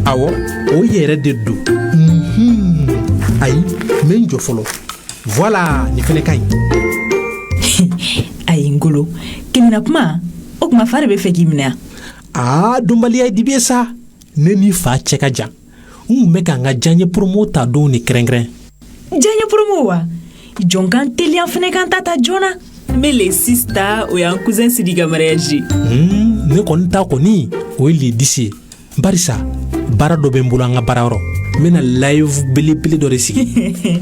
Awo, o yɛrɛ de don. Ayi, n bɛ n jɔ fɔlɔ. Voilà, nin fɛnɛ ka ɲi. Ayi Ngolo, kɛnɛna kuma, o kuma fa de bɛ fɛ k'i minɛ. Dɔnbaliya ye dibi ye sa. Ne ni fa cɛ ka jan. N kun bɛ k'an ka diyaɲɛ promo ta don ni kɛrɛnkɛrɛn. Diyaɲɛ promo wa? Jɔn kan teliya fɛnɛ kan ta joona. Mais les 6 ta o y'an cousin Sidi ka mariage. Ne kɔni ta kɔni o ye le 10 ye. Barisa baara dɔ bɛ n bolo an ka baarayɔrɔ. N bɛna live belebele dɔ de sigi.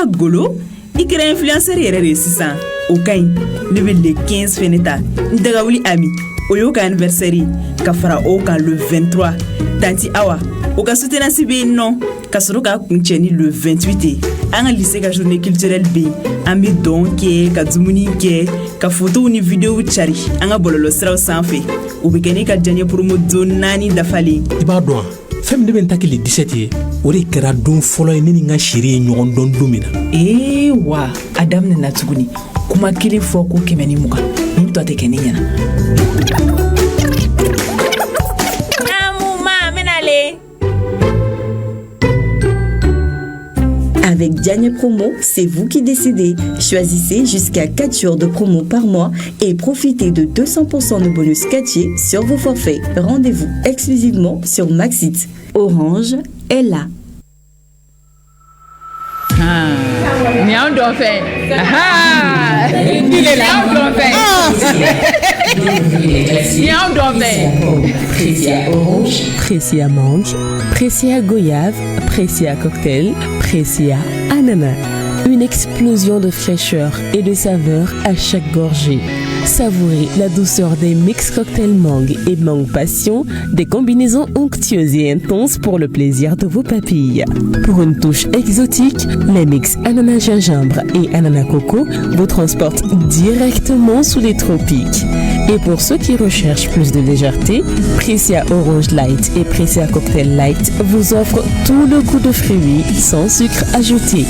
Golo, i kɛra influenceur yɛrɛ de ye sisan. O ka ɲi. Ne bɛ le 15 fɛnɛ ta. N daga wuli Ami. O y'o ka anniversaire ye. Ka fara o kan le 23. Tanti Awa, o ka soutenance bɛ yen nɔ. Ka sɔrɔ k'a kuncɛ ni le 28 ye. An ka lycée ka journée culturelle bɛ yen. An bɛ dɔn kɛ, ka dumuni kɛ, ka photos ni videos cari an ka bɔlɔlɔsiraw sanfɛ. O bɛ kɛ ne ka diyaɲɛ promo don 4 dafalen. I b'a dɔn wa? Fɛn min ne bɛ n ta kɛ le 17 ye, o de kɛra don fɔlɔ ye ne ni n ka chérie ye ɲɔgɔn dɔn don min na. Wa a daminɛna tuguni. Kuma kelen fɔ ko 120. Nin tɔ tɛ kɛ ne ɲɛna. Avec Diagne Promo, c'est vous qui décidez. Choisissez jusqu'à 4 jours de promo par mois et profitez de 200% de bonus catchés sur vos forfaits. Rendez-vous exclusivement sur Maxit. Orange est là. Pressia orange, Pressia mangue, Pressia goyave, Pressia cocktail, Pressia ananas. Une explosion de fraîcheur et de saveur à chaque gorgée. Savourez la douceur des mix cocktails mangue et mangue passion, des combinaisons onctueuses et intenses pour le plaisir de vos papilles. Pour une touche exotique, les mix ananas gingembre et ananas coco vous transportent directement sous les tropiques. Et pour ceux qui recherchent plus de légèreté, Pressia Orange Light et Pressia Cocktail Light vous offrent tout le goût de fruits sans sucre ajouté.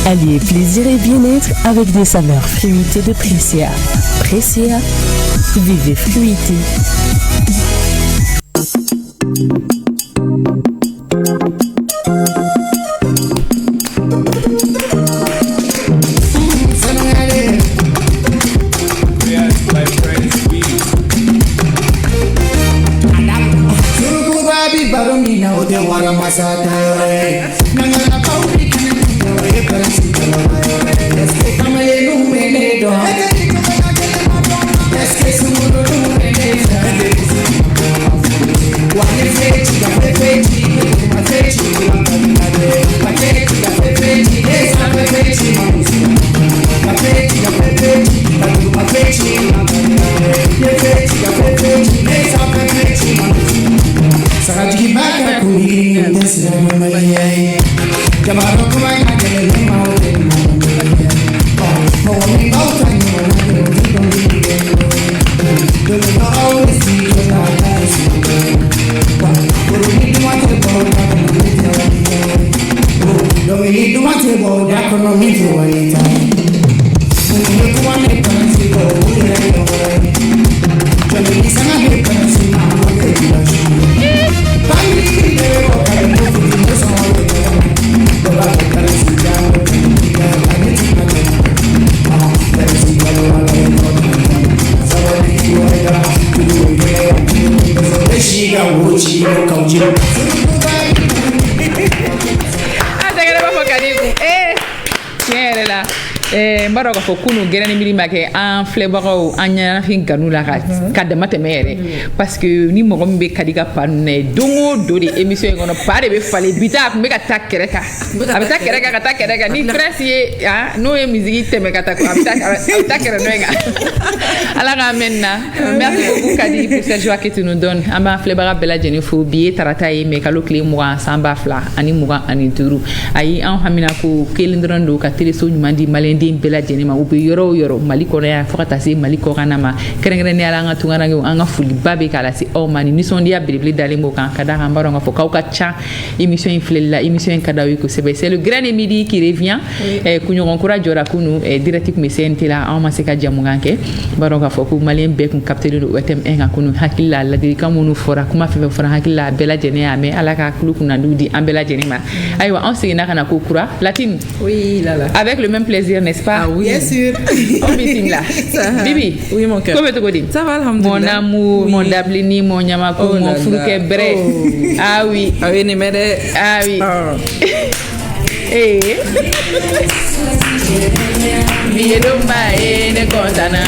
Alliez plaisir et bien-être avec des saveurs fruitées de Pressia. Pressia, vivez fruité. Mbaro ka fo kunu gɛrɛ ni miri ma kɛ an filɛbagaw an ɲanafin kanu la ka dama tɛmɛ yɛrɛ parce que ni mɔgɔ min bɛ kadi ka pa ninnu don o don de émission in kɔnɔ pa de bɛ falen bi ta a tun bɛ ka taa kɛrɛ kan a bɛ taa kɛrɛ kan ka taa kɛrɛ kan ni presse ye n'o ye musique tɛmɛ ka taa a bɛ taa kɛrɛ nɔ in kan ala k'an mɛn na merci beaucoup Kadi pour cette joie que tu nous donnes an b'an filɛbaga bɛɛ lajɛlen fo bi ye tarata ye mais kalo tile 20 san 2025 ayi an hamina ko kelen dɔrɔn don ka téléso ɲuman di maliyɛn den bɛɛ lajɛlen ma u bɛ yɔrɔ o yɔrɔ Mali kɔnɔ yan fo ka taa se Mali kɔkan ma kɛrɛnkɛrɛnnenya la an ka tungarankew an ka foliba bɛ k'a lase aw ma ni nisɔndiya belebele dalen b'o kan ka d'a kan an b'a dɔn k'a fɔ k'aw ka ca émission in filɛli la émission in ka d'aw ye kosɛbɛ c'est le grain de midi qui revient kunɲɔgɔn kura jɔra kunu direct tun bɛ CNT la anw ma se ka jamukan kɛ n b'a dɔn k'a fɔ ko maliyɛn bɛɛ tun captelen don ORTM 1 kan kunu hakili la ladilikan minnu fɔra kuma fɛn fɛn fɔra hakili la a bɛɛ lajɛlen y'a mɛn Ala ka kulo kunnadiw di an bɛɛ lajɛlen ma ayiwa an seginna ka na ko kura Latine oui Lala avec le même plaisir n'est-ce pas ah oui bien sûr on bisimila Bibi oui mon cœur ko bɛ cogo di ça va alhamdulillah mon amour oui. Mon dablini mon ɲamako mon furukɛ brɛ ah oui ah oui nin bɛ dɛ ah oui Biedumba ne kontana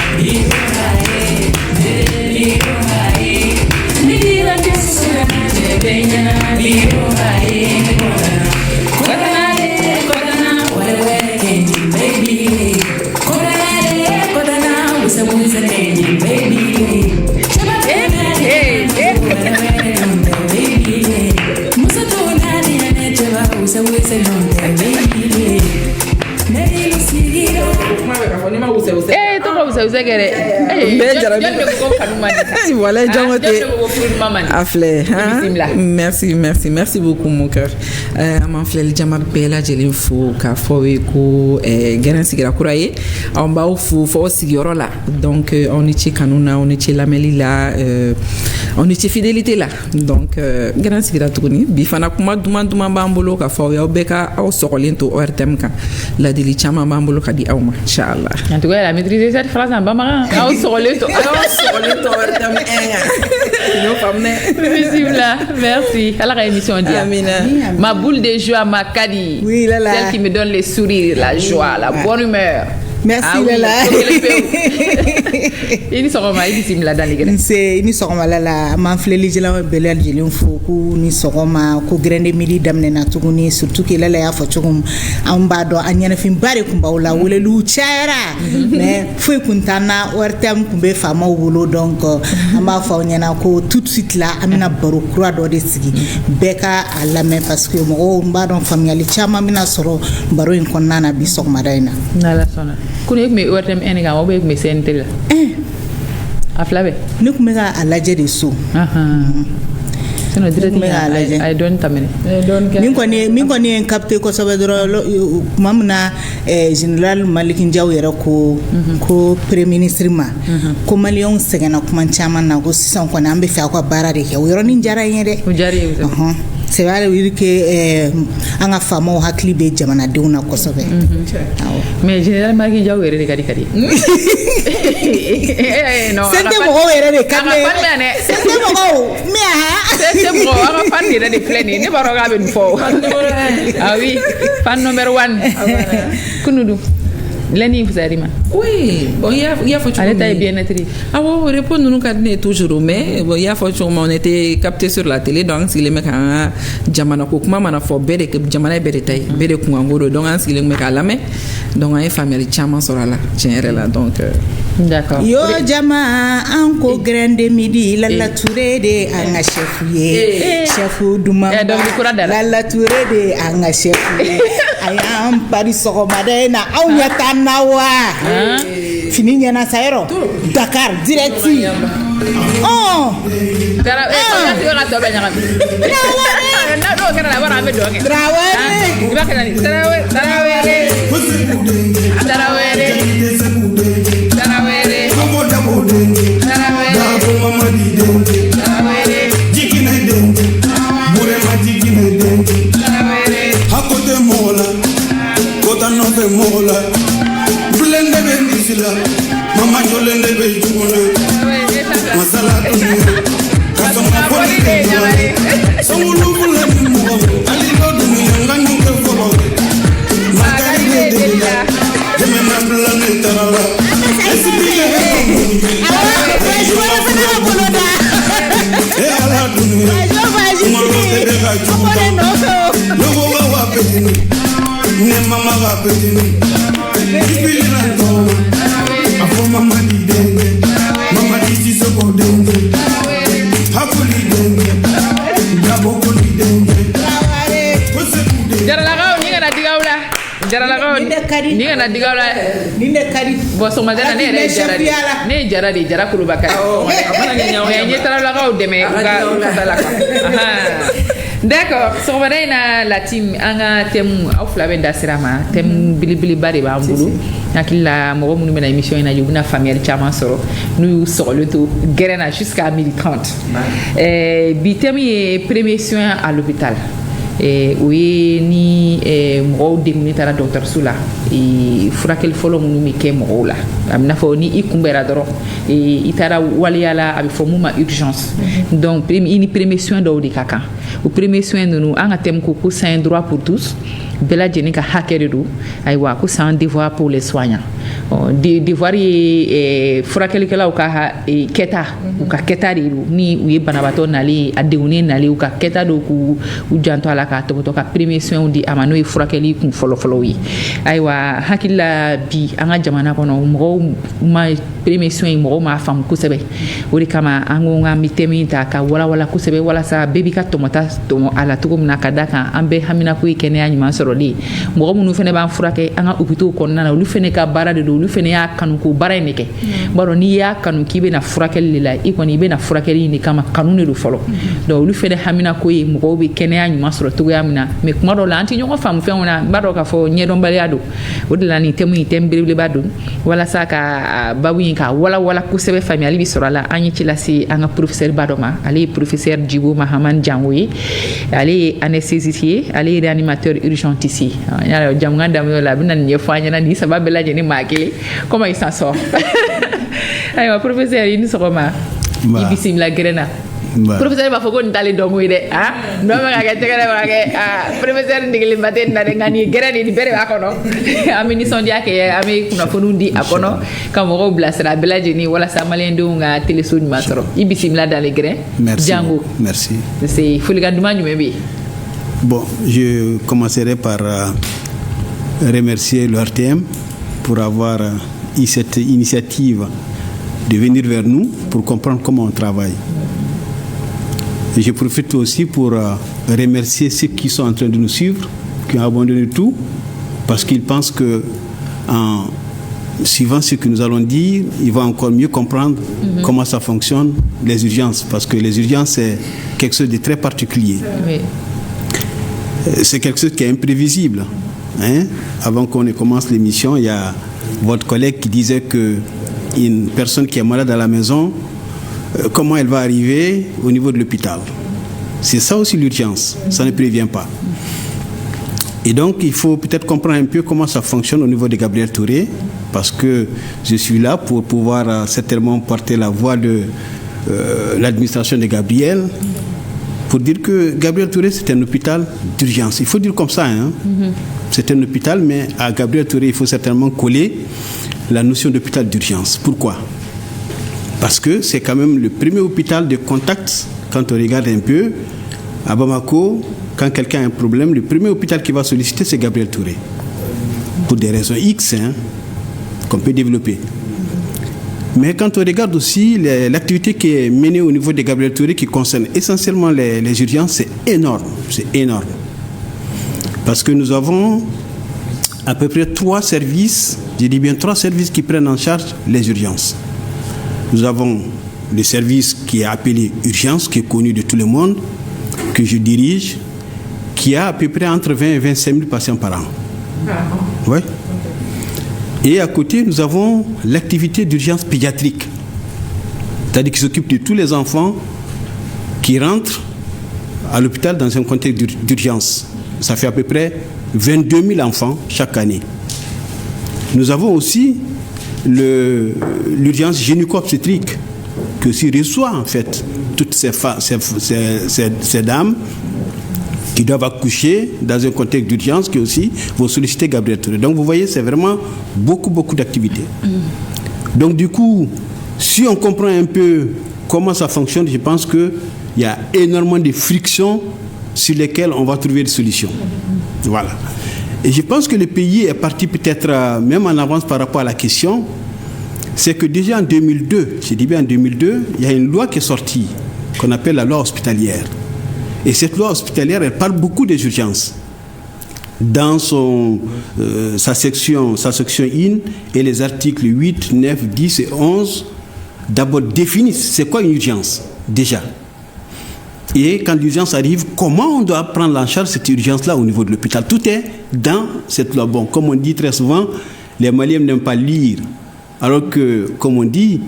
Merci beaucoup mon cœur. M'en flel jama bella jeli fo ka fo we ko garan sigira kuraye on ba fo sigiro la donc on est kanuna on est lameli la on est fidélité là donc garan sigira tuguni bi fana kuma duma bambolo ka fo ya beka aw sokolento ORTM kan la dili chama bambolo ka di awma inshallah en tout cas elle a maîtrisé cette phrase en bambara aw sokolento ORTM bismillah merci à la émission dia ma boule de joie ma kadi oui Lala celle qui me donne les sourires la joie la bonne humeur merci Lala ini sɔgɔma i bisimila dans les grains c'est ni sɔgɔma Lala m'an filɛli jɛla bɛɛ lajɛlen fo ko ni sɔgɔma ko grain de midi daminɛna tuguni surtout que Lala y'a fɔ cogo min an b'a dɔn a ɲɛnafinba de tun b'aw la weleliw cayara mais foyi kun t'an na ORTM kun bɛ faamaw bolo donc an b'a fɔ aw ɲɛna ko tout de suite la an bɛna baro kura dɔ de sigi bɛɛ ka a lamɛn parce que mɔgɔw n b'a dɔn faamuyali caman bɛna sɔrɔ baro in kɔnɔna na bi sɔgɔmada in na n'Ala sɔnna kunu e kun bɛ ORTM 1 kan ou bien e kun bɛ CNT la a fila bɛɛ ne kun bɛ ka a lajɛ de so sinon direct ay don tamene min kɔni ye capté kosɛbɛ dɔrɔn tuma min na général Malick Ndiaye yɛrɛ ko premier ministre ma ko maliyɛnw sɛgɛnna kuma caman na ko sisan kɔni an bɛ fɛ aw ka baara de kɛ o yɔrɔnin diyara n ye dɛ o diyara ye c'est vrai que an ka faamaw hakili bɛ jamanadenw na kosɛbɛ mais général Malick Ndiaye yɛrɛ de ka di ka di sen tɛ mɔgɔw yɛrɛ de ka di sen tɛ mɔgɔw mais c'est bon on va fan yɛrɛ de filɛ nin ye ne b'a dɔn k'a bɛ nin fɔ ah oui fan numéro 1 kunudu Lenny Fusarima. Oui, bon, il y a fait elle était bien étrie. Ah oui, répondre nous nous toujours mais bon, il y a fait on était capté sur la télé donc si les mecs en jamana ko kuma mana fo bere ke jamana bere tay bere ko ngoro donc si les mecs à la main donc ay famille chama sur la tiens là donc d'accord. Yo jama anko grande midi Lala Touré de anga chef ye chef duma Lala Touré de anga chef ayam pari sogomade na awnyata nawa fini nyana sayro Dakar direct oh dara e ko ya to be nyaka na do kana la wara me do ke Traoré ba kana ni Traoré hakote mola kota no be mola bulende be misila mama jolende be jumuna masala kaso mapoli songulu bulende mo ali do dunya nganyu ke folo magari de la jemena bulende tarala esibile ala dunya mo lo te de ga jumuna logo wa pedini ne mama wa pedini ibili na to afo mama di denge mama di so ko denge hakuli denge dabo ko di denge jara la gaw ni ngana digaw la jara la gaw ni kana diga la ni ne kadi bo so madana ne re jara de jara kulu bakari amana ni nyawo ni tara la ka o deme ka sala ka d'accord so na la team anga tem auf la benda sirama tem bilibili bari ba mbulu nakilla mo mu mena émission ina yubuna famille chama soro nous sur le tout guerena jusqu'à 12h30 bi temi premier soin à l'hôpital oui ni mo degni tara docteur Sula furakel folo mu mi ke mo la amna fo ni ikumbera doro itara waliala abi fo mu ma urgence donc premier soin do di kaka o premier soin nous anga tem ko c'est un droit pour tous bela jenika hakere do aywa ko c'est un devoir pour les soignants devoir furakel kala o ka keta o ka keta ni uye banabato nali adeuni nali o ka keta do ku ujanto ala ka to ka premier soin di amano furakeli kun folo wi aywa hakilla bi anga jamana kono mo ma premier soin mo ma fam kusebe ori kama ango nga mitemi ta ka wala kusebe wala sa baby ka tomata to ala to na kadaka ambe hamina ku ikene anyima soroli mo mu fene ba furake anga upito ko na lu fene ka barade do lu fene ya kanu ko bara neke baro ni ya kanu kibe na furakeli la ikoni be na furakeli ni kama kanune do folo do lu fene hamina ko e mo be kene anyima soro to yamina me kuma do la anti nyongo fam fe ona baro ka fo nyedon baliado wodla ni temu tembele badu wala saka babu ka wala kusebe famille bi sorala anyi ci la si anga professeur Badoma ali professeur Djibo Mahaman Jangoui ali anesthésiste ali réanimateur urgentiste ya jamga dam yo la binan ye fanya na ni sababu la jeni makele comment il s'en sort aywa professeur ni sokoma ibisim la grena professeur ba fogo ndale dongo ide no ma ga tegere ba ga professeur ndigli baten na ngani greni di bere akono amini sondi ake ami kuna fonundi akono kamo ko blasra belaje ni wala sa malendo nga téléphone masoro ibisim la dans les grains Django merci c'est fuliga duma ñu mebi bon je commencerai par remercier le RTM pour avoir eu cette initiative de venir vers nous pour comprendre comment on travaille. Et je profite aussi pour remercier ceux qui sont en train de nous suivre, qui ont abandonné tout, parce qu'ils pensent que en suivant ce que nous allons dire, ils vont encore mieux comprendre comment ça fonctionne, les urgences, parce que les urgences, c'est quelque chose de très particulier. Oui. C'est quelque chose qui est imprévisible. Hein? Avant qu'on ne commence l'émission, il y a votre collègue qui disait qu'une personne qui est malade à la maison, comment elle va arriver au niveau de l'hôpital. C'est ça aussi l'urgence, ça ne prévient pas. Et donc il faut peut-être comprendre un peu comment ça fonctionne au niveau de Gabriel Touré, parce que je suis là pour pouvoir certainement porter la voix de l'administration de Gabriel, pour dire que Gabriel Touré c'est un hôpital d'urgence. Il faut dire comme ça, hein. C'est un hôpital, mais à Gabriel Touré il faut certainement coller la notion d'hôpital d'urgence. Pourquoi ? Parce que c'est quand même le premier hôpital de contact, quand on regarde un peu, à Bamako, quand quelqu'un a un problème, le premier hôpital qui va solliciter, c'est Gabriel Touré. Pour des raisons X, hein, qu'on peut développer. Mais quand on regarde aussi l'activité qui est menée au niveau de Gabriel Touré, qui concerne essentiellement les urgences, c'est énorme. C'est énorme. Parce que nous avons à peu près 3 services, je dis bien 3 services qui prennent en charge les urgences. Nous avons le service qui est appelé urgence, qui est connu de tout le monde, que je dirige, qui a à peu près entre 20 et 25 000 patients par an. Ouais. Et à côté, nous avons l'activité d'urgence pédiatrique, c'est-à-dire qui s'occupe de tous les enfants qui rentrent à l'hôpital dans un contexte d'urgence. Ça fait à peu près 22 000 enfants chaque année. Nous avons aussi l'urgence gynéco-obstétrique qui aussi reçoit en fait toutes ces dames qui doivent accoucher dans un contexte d'urgence qui aussi vont solliciter Gabriel Touré. Donc vous voyez, c'est vraiment beaucoup d'activités. Donc du coup, si on comprend un peu comment ça fonctionne, je pense qu'il y a énormément de frictions sur lesquelles on va trouver des solutions. Voilà. Et je pense que le pays est parti peut-être même en avance par rapport à la question. C'est que déjà en 2002, j'ai dit bien en 2002, il y a une loi qui est sortie, qu'on appelle la loi hospitalière. Et cette loi hospitalière, elle parle beaucoup des urgences. dans sa section 1 et les articles 8, 9, 10 et 11 d'abord définissent c'est quoi une urgence déjà. Et quand l'urgence arrive, comment on doit prendre en charge cette urgence-là au niveau de l'hôpital. Tout est dans cette loi. Bon, comme on dit très souvent, les Maliens n'aiment pas lire. Alors que, comme on dit,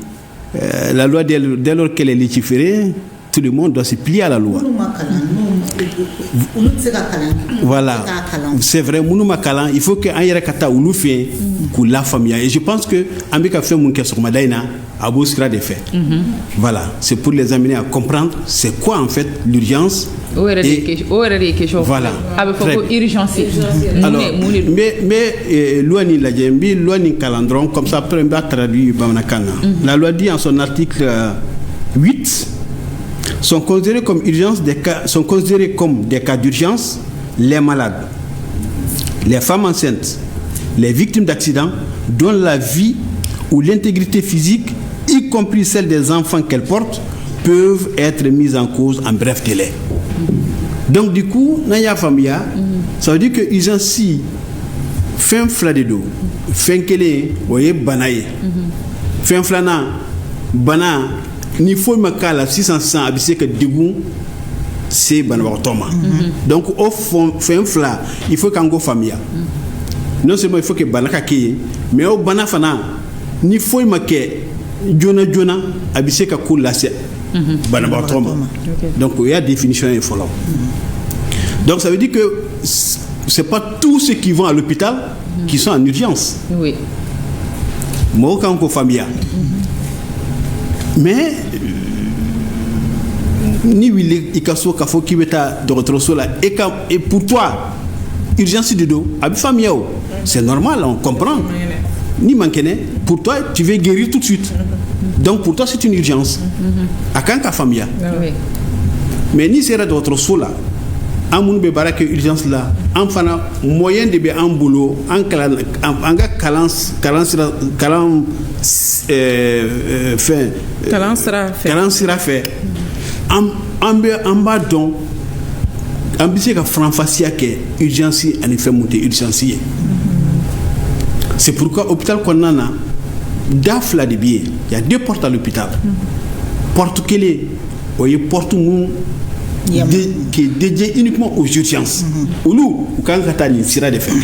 la loi, dès lors qu'elle est légiférée, tout le monde doit se plier à la loi. Voilà, c'est vrai, il faut qu'un yérakata ou l'oufé, que la famille. Et je pense que Ambeka fait mon question Madaina a beau sera des faits. Voilà, c'est pour les amener à comprendre c'est quoi en fait l'urgence. Voilà. Alors, mais loi ni la djembi, loi ni calandron, comme ça après on va traduire Bamanakana. La loi dit en son article 8 sont considérés comme des cas d'urgence les malades, les femmes enceintes, les victimes d'accidents dont la vie ou l'intégrité physique, y compris celle des enfants qu'elles portent, peuvent être mises en cause en bref délai. Donc du coup, naya famia, ça veut dire que urgence fin fladedo, fin kele, voyez banaye, fin flana, bana. Ni faut me caler 600 abissé que dégoût c'est banwartoma. Donc au fond fin fla il faut qu'en go famille. Non seulement il faut que banaka ki mais au banafana ni faut me que jona abissé que cool là c'est banwartoma. Donc il y a définition il faut là. Donc ça veut dire que c'est pas tous ceux qui vont à l'hôpital qui sont en urgence. Oui. Moi quand go famille. Mais ni wili ikaso kafo kibeta docteur là et pour toi urgence de dos abi famille c'est normal on comprend ni manquene pour toi tu veux guérir tout de suite donc pour toi c'est une urgence à quand ta famille mais ni sera docteur là amun be baraka urgence là en fana moyen de be en boulot en kalan sera fait en bas donc ambitieux ka franfacia que urgence en fait monter urgence c'est pourquoi hôpital Konana dafla de bien il y a 2 portes à l'hôpital porte quelle est voyez porte qui est dédié uniquement aux urgences. Oulu, quand Katani sera de faire.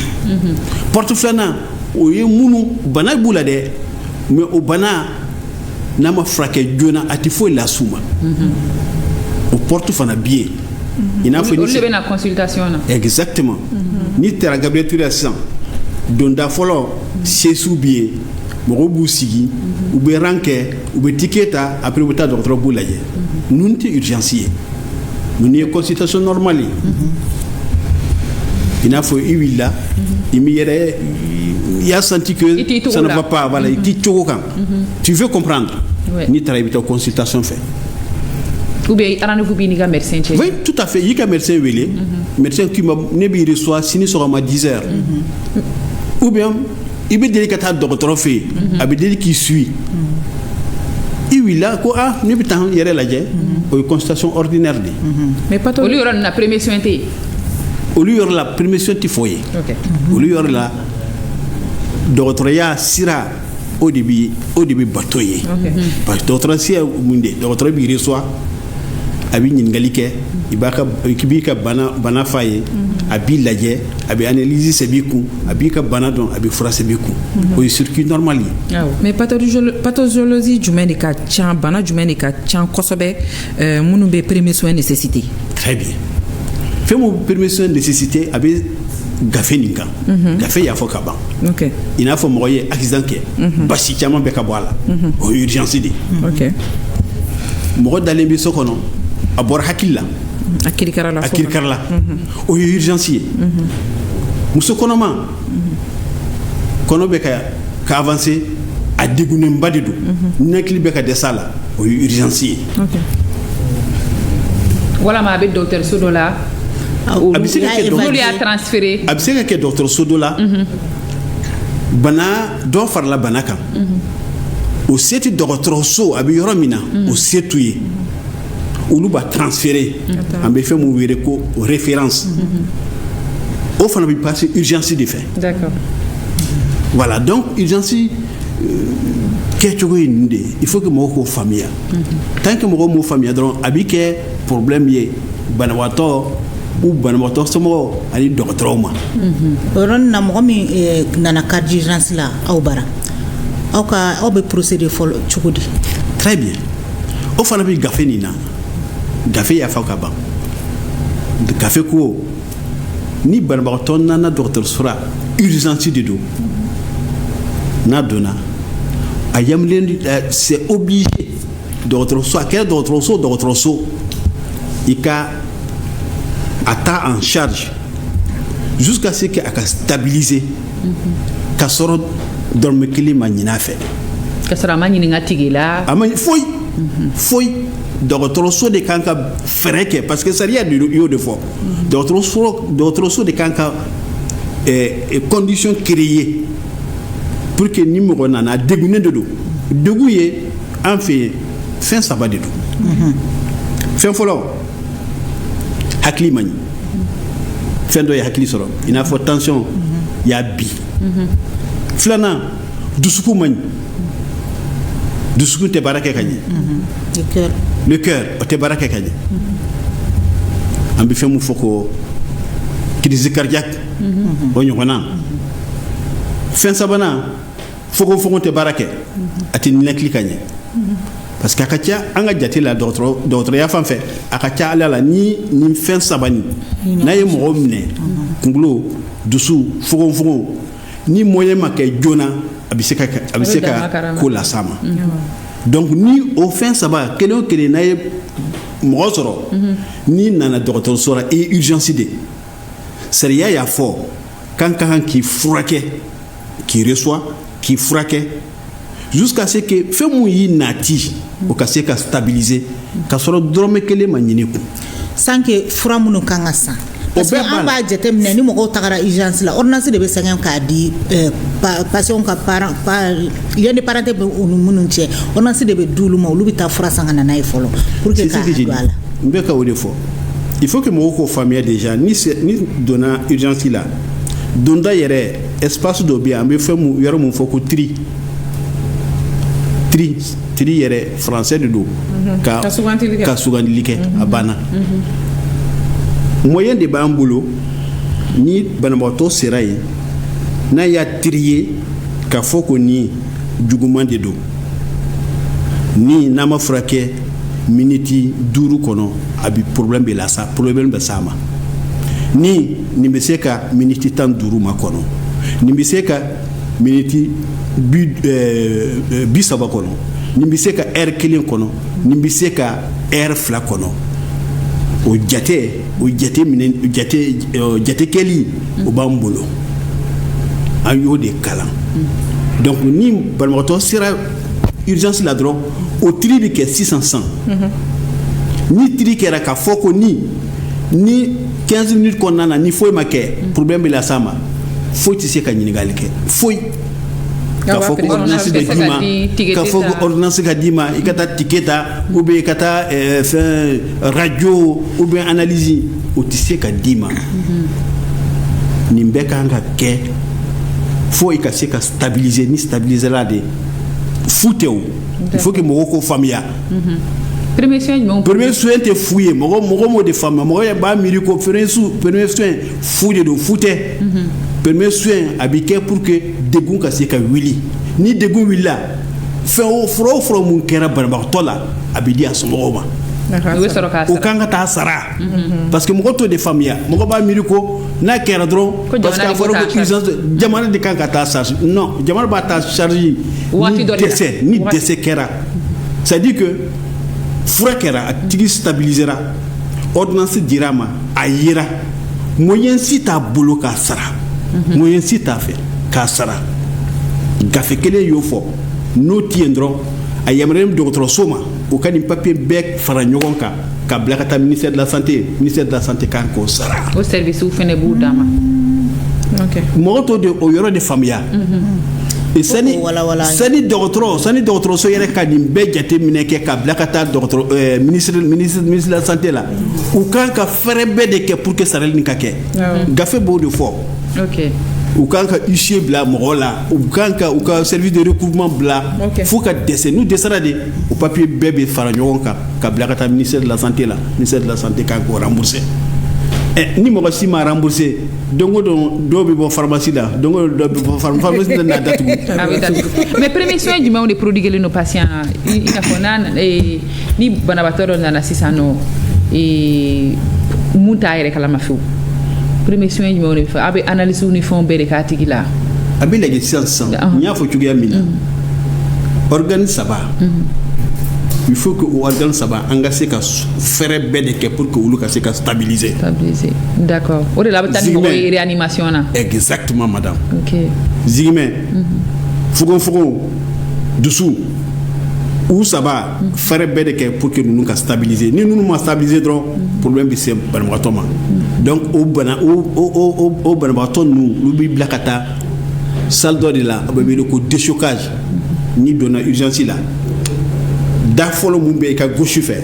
Porte flana, oye munu bana boulade, mais au bana nama fraqué Diona atifo la souma. Au porte fana bien. Il a fait une consultation. Exactement. Ni terra Gabriel Touriasan, donda folo, c'est sous bien. Morobu sigi, ou be ranke, ou be tiketa après le tas docteur boulaye. Nous n'était urgencier. Nous avons une consultation normale. Il a fait une là, il a senti que ça ne va pas. Voilà, tu veux comprendre. Ni travailler ta consultation fait. Ou bien rendez-vous bien avec médecin. Oui, tout à fait. Il y a un médecin wélé, médecin qui m'a ne reçoit si sera à 10 heures. Ou bien il peut dire que tu as docteur fait, il peut dire qui suit. Il a quoi ne peut pas y aller là une consultation ordinaire. Mais pas au lieu de la première soin. Au lieu de la première soin tu foyer. Au lieu de la docteur ya sira au début batoyer. Parce que docteur si munde docteur bi reçoit abi ningalike ibaka kibika bana faye abi laje abi analyse sebiku abi ka bana don abi fura sebiku au circuit normal. Mais pathologie jumɛn de ka ca bana jumɛn de ka ca kosɛbɛ minnu bɛ premier soin nécessité. Très bien. Fais mon premier soin nécessité abi gafe nin kan gafe y'a fɔ ka ban i n'a fɔ mɔgɔ ye accident kɛ basi caman bɛ ka bɔ a la o ye urgence de mɔgɔ dalen bɛ so kɔnɔ a bɔra hakili la a kirikara la o ye urgence ye muso kɔnɔma kɔnɔ bɛ ka avancer a degunenba de don ninakili bɛ ka dɛsɛ a la o ye urgence ye walama a bɛ dɔgɔtɔrɔso dɔ la olu y'a transféré a bɛ se ka kɛ dɔgɔtɔrɔso dɔ la bana dɔ farala bana kan o se tɛ dɔgɔtɔrɔso a bɛ yɔrɔ min na o se t'u ye olu b'a transféré an bɛ fɛn min wele ko référence au fana bi passer urgence de fait. D'accord. Voilà, donc urgence kɛcogo ye nin de il faut que mɔgɔw k'o faamuya tant que mɔgɔw m'o faamuya dɔrɔn a bi kɛ problème ye banabagatɔ ou banabagatɔ somɔgɔw ani dɔgɔtɔrɔw ma. O yɔrɔnin na mɔgɔ min nana carte d'urgence la aw bara aw bɛ procéder fɔlɔ cogo di. Très bien, o fana bi gafe nin na gafe y'a fɔ ka ban gafe ko ni banabagatɔ nana dɔgɔtɔrɔso la urgence de don n'a donna a yamulen c'est obligé dɔgɔtɔrɔso a kɛra dɔgɔtɔrɔso i ka a ta en charge jusqu'à ce que a ka stabiliser ka sɔrɔ dɔrɔmɛ kelen ma ɲin'a fɛ ka sɔrɔ a ma ɲininka tigi la a ma foyi dɔgɔtɔrɔso de kan ka fɛɛrɛ kɛ parce que sariya de y'o de fɔ dɔgɔtɔrɔso de kan ka condition créer pour que ni mɔgɔ nana degunnen de don degun ye an fɛ yen fɛn saba de don fɛn fɔlɔ hakili man ɲi fɛn dɔ ye hakili sɔrɔ i n'a fɔ tension y'a bi filanan dusukun man ɲi dusukun tɛ baara kɛ ka ɲɛ le cœur o tɛ baara kɛ ka ɲɛ an bɛ fɛn mun fɔ ko crise cardiaque o ɲɔgɔnna fɛn sabanan fogon tɛ baara kɛ a tɛ ninakili ka ɲɛ parce que a ka ca an ka jate la dɔgɔtɔrɔya fan fɛ a ka ca ala la ni nin fɛn saba nin n'a ye mɔgɔ minɛ kunkolo dusu fogon ni moyen ma kɛ joona a bɛ se ka ko las'a ma donc ni o fɛn saba kelen o kelen n'a ye mɔgɔ sɔrɔ ni nana dɔgɔtɔrɔso la i ye urgence de sariya y'a fɔ kan ka kan k'i furakɛ k'i reçoit k'i furakɛ jusqu'à ce que fɛn mun y'i nati o ka se ka stabiliser ka sɔrɔ dɔrɔmɛ kelen ma ɲini kun sans que fura minnu kan ka san parce que an b'a jateminɛ ni mɔgɔw tagara urgence la ordonnance de bɛ sɛgɛn k'a di patient ka lien de parenté bɛ u ni minnu cɛ ordonnance de bɛ di olu ma olu bɛ taa fura san ka na n'a ye fɔlɔ pour que k'a don a la n bɛ ka o de fɔ il faut que mɔgɔw k'o faamuya déjà ni donna urgence la donda yɛrɛ espace dɔ bɛ yen an bɛ fɛn mun yɔrɔ mun fɔ ko tri yɛrɛ français de don ka sugandili kɛ a banna moyen de b'an bolo ni banabagatɔ sera yen n'a y'a trier k'a fɔ ko nin juguman de don ni n'a ma furakɛ miniti 5 kɔnɔ a bi problème bɛ s'a ma ni nin bɛ se ka miniti 15 ma kɔnɔ nin bɛ se ka miniti 30 kɔnɔ nin bɛ se ka heure 1 kɔnɔ nin bɛ se ka heure 2 kɔnɔ o jate kɛli o b'an bolo an y'o de kalan donc ni banabagatɔ sera urgence la dɔrɔn o tri bɛ kɛ sisan ni tri kɛra k'a fɔ ko ni 15 minutes kɔnɔna na ni foyi ma kɛ problème bɛ las'a ma foyi tɛ se ka ɲininkali kɛ foyi k'a fɔ ko ordonnance bɛ d'i ma k'a fɔ ko ordonnance ka d'i ma i ka taa ticket ta ou bien i ka taa fɛn radio ou bien analyse o tɛ se ka d'i ma nin bɛɛ kan ka kɛ fo i ka se ka stabiliser ni stabilisera de fu tɛ o il faut que mɔgɔw k'o faamuya premier soin tɛ fu ye mɔgɔ m'o de faamuya mɔgɔ b'a miiri ko premier soin fu de don fu tɛ premier soin a bɛ kɛ pour que degun ka se ka wuli ni degun wulila fura o fura mun kɛra banabagatɔ la a bɛ di a somɔgɔw ma o kan ka taa sara parce que mɔgɔ t'o de faamuya mɔgɔ b'a miiri ko n'a kɛra dɔrɔn parce que a fɔra ko urgence jamana de kan ka taa charge non jamana b'a ta charge ni dɛsɛ kɛra c'est à dire que fura kɛra a tigi stabilisera ordonnance dira a ma a yera moyen si t'a bolo k'a sara moyen si t'a fɛ k'a sara gafe kelen y'o fɔ n'o tɛ yen dɔrɔn a yamaruyalen dɔgɔtɔrɔso ma o ka nin papier bɛɛ fara ɲɔgɔn kan ka bila ka taa ministère de la santé kan k'o sara o service fɛnɛ b'u d'a ma mɔgɔ t'o de o yɔrɔ de faamuya Et sani dɔgɔtɔrɔso yɛrɛ ka nin bɛɛ jateminɛ kɛ ka bila ka taa ministre de la santé la u kan ka fɛrɛ bɛɛ de kɛ pour que sarali nin ka kɛ gafe b'o de fɔ u kan ka huissier bila mɔgɔ la u kan ka u ka service de recouvrement bila fo ka dɛsɛ n'u dɛsɛra de o papier bɛɛ bɛ fara ɲɔgɔn kan ka bila ka taa ministère de la santé la ministère de la santé ka k'o rembourser ni mɔgɔ si ma rembourser don o don dɔw bɛ bɔ pharmacie la don o don dɔ bɛ bɔ pharmacie la n'a datugu. Mais premier soin jumɛnw de prodiguer nos patients i n'a fɔ ni banabaatɔ dɔ nana sisan nɔ mun t'a yɛrɛ kalama fewu premier soin jumɛnw de bɛ fɔ a bɛ analyse ni fɛnw bɛɛ de k'a tigi la. a bɛ lajɛ sisan n y'a fɔ cogoya min na organe saba. Il faut que l'organe saba an ka se ka fɛrɛ bɛɛ de kɛ pour que olu ka se ka stabiliser. D'accord. O de la bɛ taa ni mɔgɔ ye réanimation na. Exactement madame. Ok. Zigimɛ fugonfugon dusu u saba fɛrɛ bɛɛ de kɛ pour que ninnu ka stabiliser ni ninnu ma stabiliser dɔrɔn problème bɛ se banabagatɔ ma donc o banabagatɔ ninnu olu bɛ bila ka taa salle dɔ de la a bɛ wele ko déchocage ni donna urgence la. Da fɔlɔ mun bɛ i ka gauche fɛ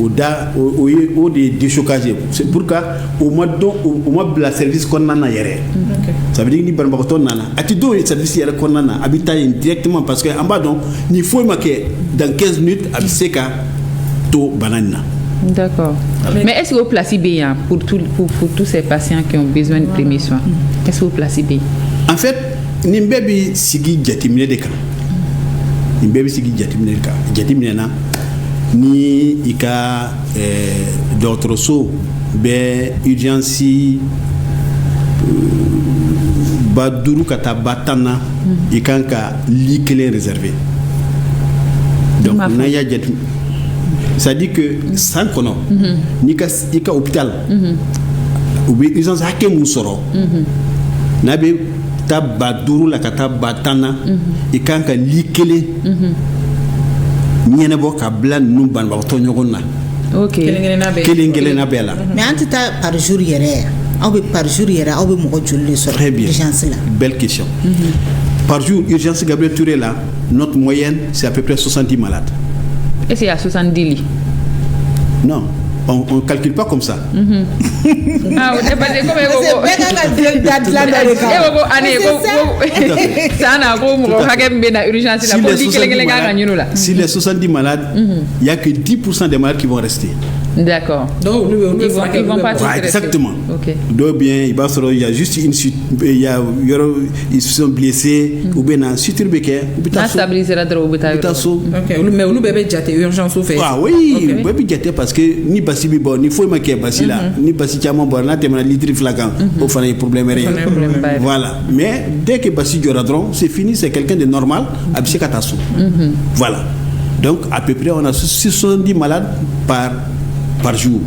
o de ye déchocage c'est pour que o ma bila service kɔnɔna na yɛrɛ ça veut dire ni banabagatɔ nana a tɛ dɔw ye service yɛrɛ kɔnɔna na a bɛ taa yen directement parce que an b'a dɔn ni foyi ma kɛ dans 15 minutes a bɛ se ka to bana nin na. D'accord. Mais est-ce que vous placez bien pour tous ces patients qui ont besoin de premiers soins? Est-ce que vous placez bien? En fait nin bɛɛ bɛ sigi jateminɛ de kan. Nin bɛɛ bɛ sigi jateminɛ kan jateminɛ na ni i ka dɔgɔtɔrɔso bɛ urgence ba 5 ka taa ba 10 na i kan ka lit kelen réservé donc n'a y'a jateminɛ ça dit que san kɔnɔ n'i ka i ka hôpital u bɛ urgence hakɛ mun sɔrɔ n'a bɛ taa ba 5 la ka taa ba 10 na i kan ka lit kelen ɲɛnabɔ ka bila ninnu banabagatɔ ɲɔgɔn na kelen-kelenna bɛɛ la. Mais an tɛ taa par jour yɛrɛ aw bɛ par jour yɛrɛ aw bɛ mɔgɔ joli de sɔrɔ urgence la? Belle question. Par jour urgence Gabriel Touré là notre moyenne c'est à peu près 70 malades. Est-ce qu'il y a 70 lits? Non. On ne calcule pas comme ça. Ah, on n'est pas comme si les 70 malades, il n'y a que 10% des malades qui vont rester. D'accord. Donc, ils vont pas ouais, exactement. Okay. Donc, bien, il y a juste une suite. Ils sont blessés. Ou bien, en suture, il y a stabiliser la drogue. Ok. Mais nous, bébé, j'ai urgence au fait. Ah oui, bébé, j'ai parce que ni basi bon, ni faut maquiller basi là, ni basi tiamon bon, là, t'es mal litre flagrant. Au fond, il y a problème rien. Voilà. Mais dès que basi dioradron, c'est fini, c'est quelqu'un de normal, absé katassou. Voilà. Donc, à peu près, on a 70 malades par jour.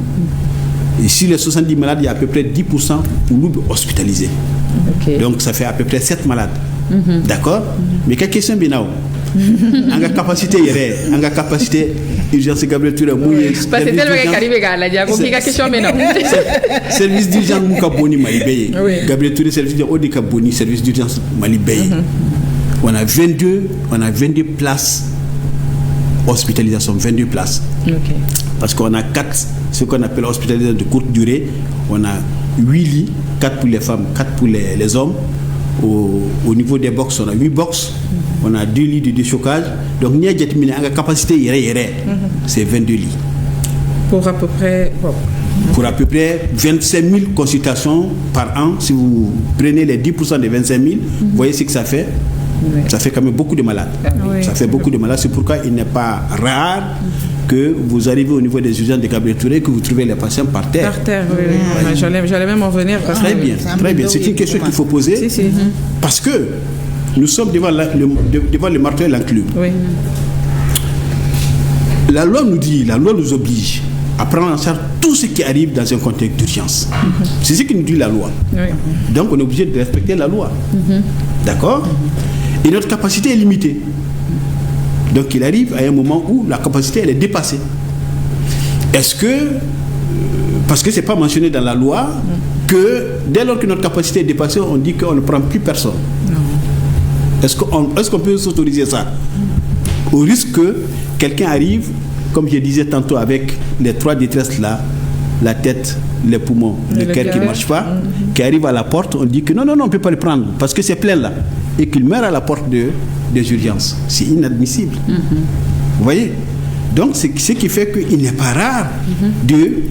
Et sur les 70 malades, il y a à peu près 10% pour nous hospitalisés. Okay. Donc ça fait à peu près 7 malades. D'accord? Mais quelle question bien là? En capacité, en capacité, urgence Gabriel Touré. Parce que tellement qu'arrivé à la diago, qui a question mais non. Service d'urgence Mouka Boni Malibé. Gabriel Touré, service d'urgence Boni, service d'urgence Malibé. On a 22 places hospitalisation, 22 places. Okay. Parce qu'on a 4, ce qu'on appelle hospitalisation de courte durée. On a 8 lits, 4 pour les femmes, 4 pour les hommes. Au niveau des box, on a 8 box. On a 2 lits de déchocage. Donc, il y a une capacité, c'est 22 lits. Pour à peu près... Pour à peu près 25 000 consultations par an. Si vous prenez les 10% des 25 000, vous voyez ce que ça fait. Oui. Ça fait quand même beaucoup de malades. Oui. Ça fait beaucoup de malades. C'est pourquoi il n'est pas rare que vous arrivez au niveau des urgences de Gabriel Touré que vous trouvez les patients par terre. Par terre, oui. Ouais. J'allais même en venir. Parce très bien, très bien. C'est une question qu'il faut poser. Si. Parce que nous sommes devant le marteau et l'enclume. Oui. La loi nous dit, la loi nous oblige à prendre en charge tout ce qui arrive dans un contexte d'urgence. C'est ce que nous dit la loi. Oui. Donc on est obligé de respecter la loi. D'accord? Et notre capacité est limitée. Donc il arrive à un moment où la capacité elle est dépassée. Est-ce que, parce que ce n'est pas mentionné dans la loi, que dès lors que notre capacité est dépassée, on dit qu'on ne prend plus personne. Non. Est-ce qu'on peut s'autoriser ça? Au risque que quelqu'un arrive, comme je disais tantôt, avec les 3 détresses là, la tête, les poumons, le cœur qui ne marche pas, qui arrive à la porte, on dit que non, on ne peut pas le prendre parce que c'est plein là. Et qu'il meurt à la porte des urgences. C'est inadmissible. Vous voyez? Donc, c'est ce qui fait qu'il n'est pas rare de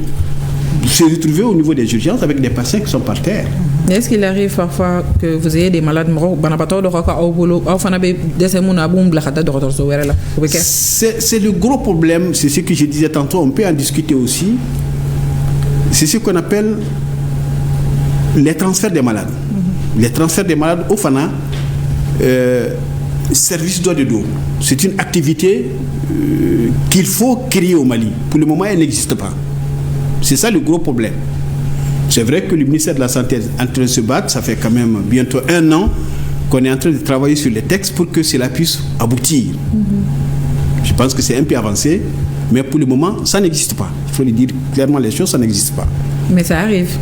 se retrouver au niveau des urgences avec des patients qui sont par terre. Est-ce qu'il arrive parfois que vous ayez des malades c'est le gros problème, c'est ce que je disais tantôt, on peut en discuter aussi. C'est ce qu'on appelle les transferts des malades. Les transferts des malades au FANA, service doigt de dos. C'est une activité qu'il faut créer au Mali. Pour le moment, elle n'existe pas. C'est ça le gros problème. C'est vrai que le ministère de la Santé est en train de se battre. Ça fait quand même bientôt 1 an qu'on est en train de travailler sur les textes pour que cela puisse aboutir. Je pense que c'est un peu avancé, mais pour le moment, ça n'existe pas. Il faut le dire clairement les choses, ça n'existe pas. Mais ça arrive.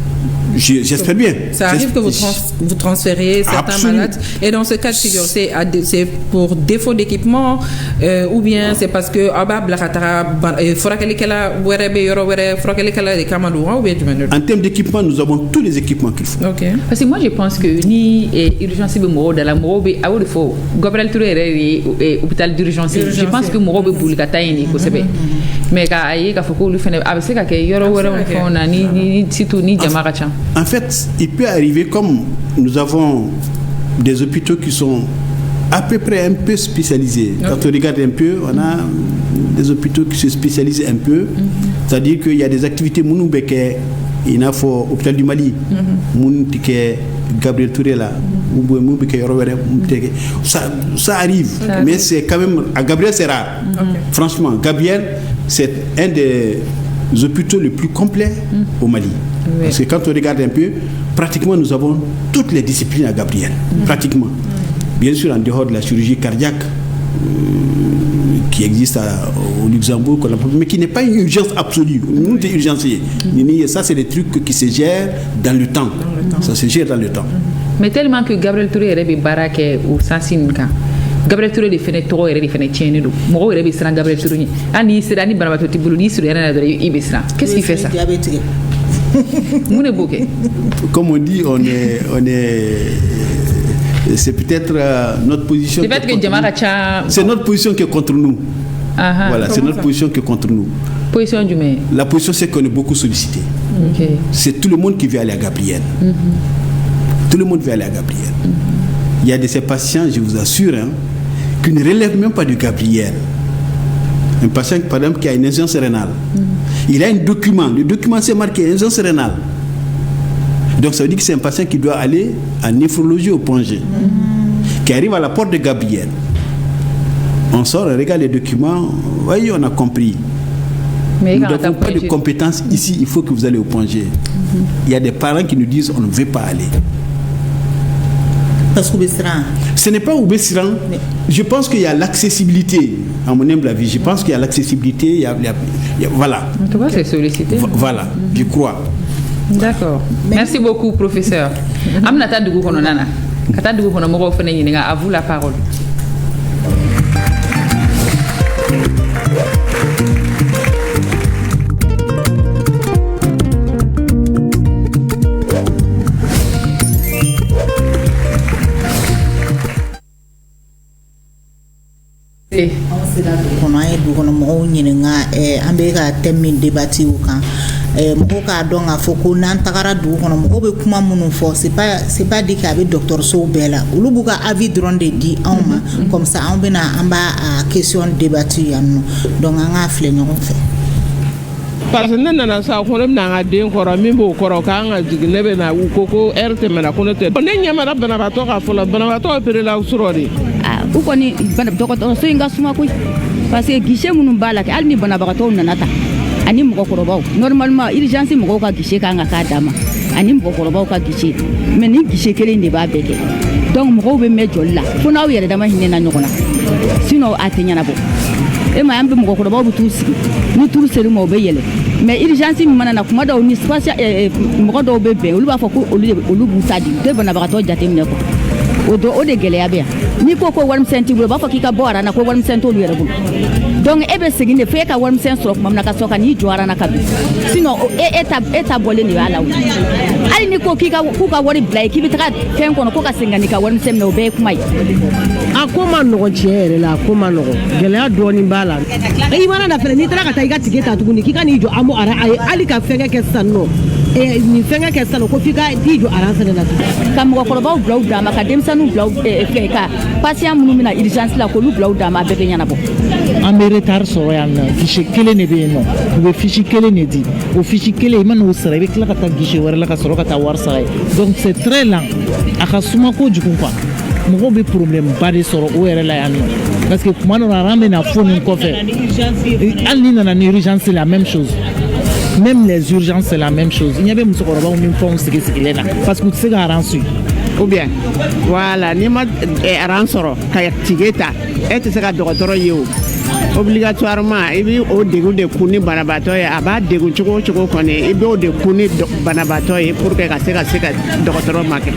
J'espère bien. Ça arrive que vous transfériez certains malades. Et dans ce cas de figure, c'est pour défaut d'équipement ou bien c'est parce que en termes d'équipement, nous avons tous les équipements qu'il faut. Okay. Parce que moi je pense que ni urgence de la moro be awol fo Gabriel Touré est hôpital d'urgence. Je pense que moro be bulkata ni ko sebe. Mais ka ayi ka foko lu fene abse ka ke yoro woro fo na ni situ ni jama'a cha. En fait, il peut arriver comme nous avons des hôpitaux qui sont à peu près un peu spécialisés. Quand on regarde un peu, on a des hôpitaux qui se spécialisent un peu. C'est-à-dire qu'il y a des activités Mounoubeke, il y a l'hôpital du Mali, Mounoutique, Gabriel Touré là, ça arrive. Mais c'est quand même, à Gabriel c'est rare. Franchement, Gabriel c'est un des hôpitaux les plus complets au Mali. Oui. Parce que quand on regarde un peu, pratiquement nous avons toutes les disciplines à Gabriel. Pratiquement. Bien sûr, en dehors de la chirurgie cardiaque qui existe au Luxembourg, mais qui n'est pas une urgence absolue. Nous, c'est urgencier. Ça, c'est des trucs qui se gèrent dans le temps. Ça se gère dans le temps. Mais tellement que Gabriel Touré est baraque ou Sansinka. Gabriel Touré de fene toro ere de fene tiene do mo ere bi sran Gabriel Touré ani sira ni barabato tibulu ni sur yana de ibisra. Qu'est-ce qui fait ça? Comme on dit, on est c'est peut-être notre position. C'est notre position qui est contre nous. Voilà, c'est notre position qui est contre nous. Position du maire. La position, c'est qu'on est beaucoup sollicité. C'est tout le monde qui veut aller à Gabriel. Tout le monde veut aller à Gabriel. Il y a de ces patients, je vous assure, qui ne relèvent même pas du Gabriel. Un patient, par exemple, qui a une insuffisance rénale. Il a un document. Le document, c'est marqué insuffisance rénale. Donc, ça veut dire que c'est un patient qui doit aller en néphrologie au Pongé, qui arrive à la porte de Gabriel. On sort, on regarde les documents. Voyez, on a compris. Mais nous n'avons pas de compétences ici. Il faut que vous allez au Pongé. Il y a des parents qui nous disent on ne veut pas aller. Parce que ce n'est pas Oubessiran. Je pense qu'il y a l'accessibilité, à mon humble avis. Je pense qu'il y a l'accessibilité. Il y a, voilà. En tout cas, c'est sollicité. Voilà, je crois. D'accord. Merci beaucoup, professeur. Amnata Dougou Kononana. Kata Dougou Konomoro Feneyinga, à vous la parole. Kono ay du kono mo nyinga an be ka thème débattre o kan mɔgɔ k'a dɔn k'a fɔ ko n'an tagara dugu kɔnɔ mɔgɔw bɛ kuma minnu fɔ c'est pas dit k'a bɛ dɔgɔtɔrɔsow bɛɛ la olu b'u ka avis dɔrɔn de di anw ma comme ça anw bɛna an b'a question débattre yan nɔ donc an k'a filɛ ɲɔgɔn fɛ. parce que ne nana sa ko ne bɛna an ka den kɔrɔ min b'o kɔrɔ k'an ka jigin ne bɛ na u ko heure tɛmɛna ko ne tɛ ne ɲɛmara banabaatɔ ka fɔlɔ banabaatɔ operela sɔrɔ de. u kɔni dɔgɔtɔrɔso in ka suma koyi parce que guichet minnu b'a la hali ni banabagatɔw nana ta ani mɔgɔkɔrɔbaw normalement urgence mɔgɔw ka guichet kan ka k'a dama ani mɔgɔkɔrɔbaw ka guichet mais ni guichet kelen de b'a bɛɛ kɛ donc mɔgɔw bɛ mɛn joli la fo n'aw yɛrɛ dama hinɛna ɲɔgɔn na sinon a tɛ ɲɛnabɔ e ma an bɛ mɔgɔkɔrɔbaw bɛ t'u sigi ni turu seri ma o bɛ yɛlɛ mais urgence min mana na kuma dɔw ni mɔgɔ dɔw bɛ bɛn olu b'a fɔ ko olu b'u ta di u tɛ banabagatɔ jateminɛ quoi o de gɛlɛya bɛ yan n'i ko warimisɛn t'i bolo u b'a fɔ k'i ka bɔ arana ko warimisɛn t'olu yɛrɛ bolo donc e bɛ segin de fo e ka warimisɛn sɔrɔ tuma min na ka sɔrɔ ka n'i jɔ arana ka bin sinon e ta bɔlen de b'a la hali n'i ko k'u ka wari bila ye k'i bɛ taga fɛn kɔnɔ ko ka segin ka n'i ka warimisɛn minɛ o bɛɛ ye kuma ye a ko ma nɔgɔn tiɲɛ yɛrɛ la a ko ma nɔgɔn gɛlɛya dɔɔnin b'a la i mana na fɛnɛ n'i taara ka taa i ka tike ta tuguni k'i ka n'i jɔ amo ara hali ka fɛnkɛ kɛ sisan nɔ nin fɛnkɛ kɛ sisan ko f'i ka t'i jɔ aran fɛnɛ na ka mɔgɔkɔrɔbaw bila u dama ka denmisɛnninw bila fɛn ka patient minnu bɛna urgence la k'olu bila u dama a bɛɛ bɛ ɲɛnabɔ an bɛ retard sɔrɔ yan nɔ guichet kelen de bɛ yen nɔ u bɛ fiche kelen de di o fiche kelen i mana o sara i bɛ tila ka taa guichet wɛrɛ la ka sɔrɔ ka taa wari sara ye donc c'est très lent a ka suma kojugu quoi mɔgɔw bɛ problème ba de sɔrɔ o yɛrɛ la yan nɔ parce que tuma dɔ la aran bɛ na fo nin kɔfɛ hali ni nana ni urgence c'est la même chose même les urgences c'est la même chose il y avait musokɔrɔbaw ni fɛnw sigilen na parce que u tɛ se ka aran suit ou bien voilà n'i ma aran sɔrɔ ka tige ta e tɛ se ka dɔgɔtɔrɔ ye o obligatoirement i bɛ o degun de kun ni banabaatɔ ye a b'a degun cogo o cogo kɔni i bɛ o de kun ni banabaatɔ ye pour que ka se ka dɔgɔtɔrɔ ma kɛ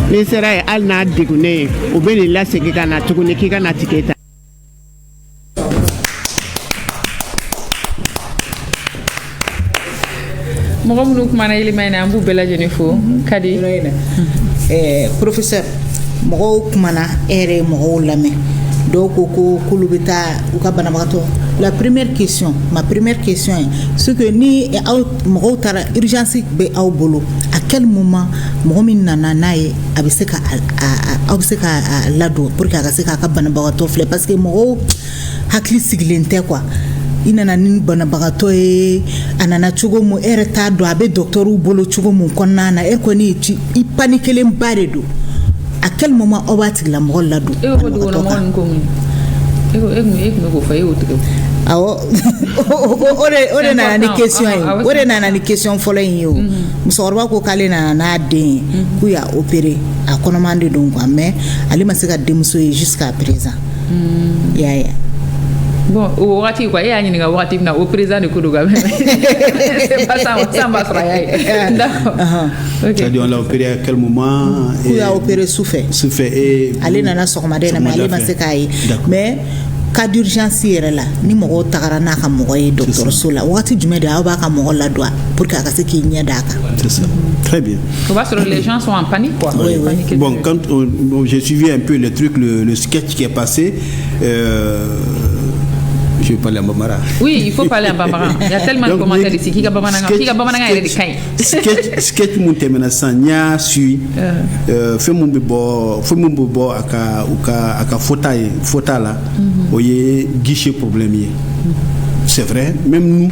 n'i sera ye hali n'a degunnen ye u bɛ nin lasegin ka na tuguni k'i ka na tige ta. mɔgɔ minnu kumana yɛlɛma in na an b'u bɛɛ lajɛlen fo Kadi professeur mɔgɔw kumana e yɛrɛ ye mɔgɔw lamɛn dɔw ko k'olu bɛ taa u ka banabagatɔ ma première question est ce que ni mɔgɔw taara urgence bɛ aw bolo à quel moment mɔgɔ min nana n'a ye a bɛ se ka aw bɛ se ka ladon pour que a ka se k'a ka banabagatɔ filɛ parce que mɔgɔw hakili sigilen tɛ quoi i nana ni banabagatɔ ye a nana cogo min e yɛrɛ t'a dɔn a bɛ docteurw bolo cogo min kɔnɔna na e kɔni i panikelen ba de don à quel moment aw b'a tigilamɔgɔ ladon e ko dugukɔnɔ mɔgɔ ninnu ko mun e tun bɛ k'o fɔ e y'o tigɛ awɔ o de nana ni question ye o de nana ni question fɔlɔ in ye o musokɔrɔba ko k'ale nana n'a den ye k'u y'a opéré a kɔnɔman de don quoi mais ale ma se ka denmuso ye jusqu'à présent y'a bon o wagati quoi e y'a ɲininka wagati min na o président de ko don c'est pas ça on va travailler d'accord ok c'est-à-dire on l'a opéré à quel moment k'u y'a opéré sufɛ et ale nana sɔgɔmada na mais ale ma se k'a ye mais cas d'urgence yɛrɛ la ni mɔgɔw tagara n'a ka mɔgɔ ye dɔgɔtɔrɔso la wagati jumɛn de aw b'a ka mɔgɔ ladon pour que a ka se k'i ɲɛ d'a kan c'est ça très bien on va sur les gens sont en panique quoi oui. Bon quand j'ai suivi un peu le truc le sketch qui est passé je vais parler en bambara. Oui, il faut parler en bambara. Il y a tellement de commentaires ici. Qui a bambara est de sketch mon temena sanya sui. Fait mon bobo aka fota là. Oye guichet problème. C'est vrai, même nous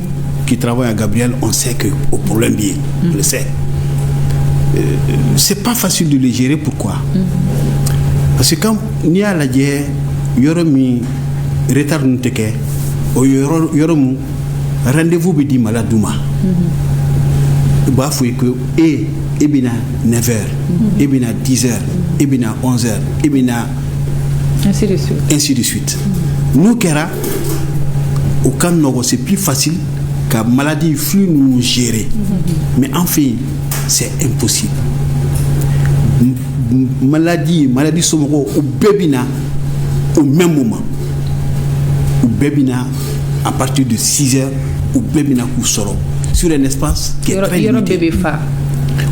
qui travaillons à Gabriel, on sait que au problème bien, on le sait. C'est pas facile de le gérer. Pourquoi? Parce que quand il y a la guerre, il y aura mis retard nous teke. O yoromu rendez-vous be di maladuma ba fo que e bina 9h e bina 10h e bina 11h e bina ainsi de suite nous kera au cas nogo c'est plus facile car maladie flux nous gérer mais en fait c'est impossible maladie somoko au bébina au même moment ou bébina à partir de 6h ou bébina Koussoro sur un espace qui est très limité.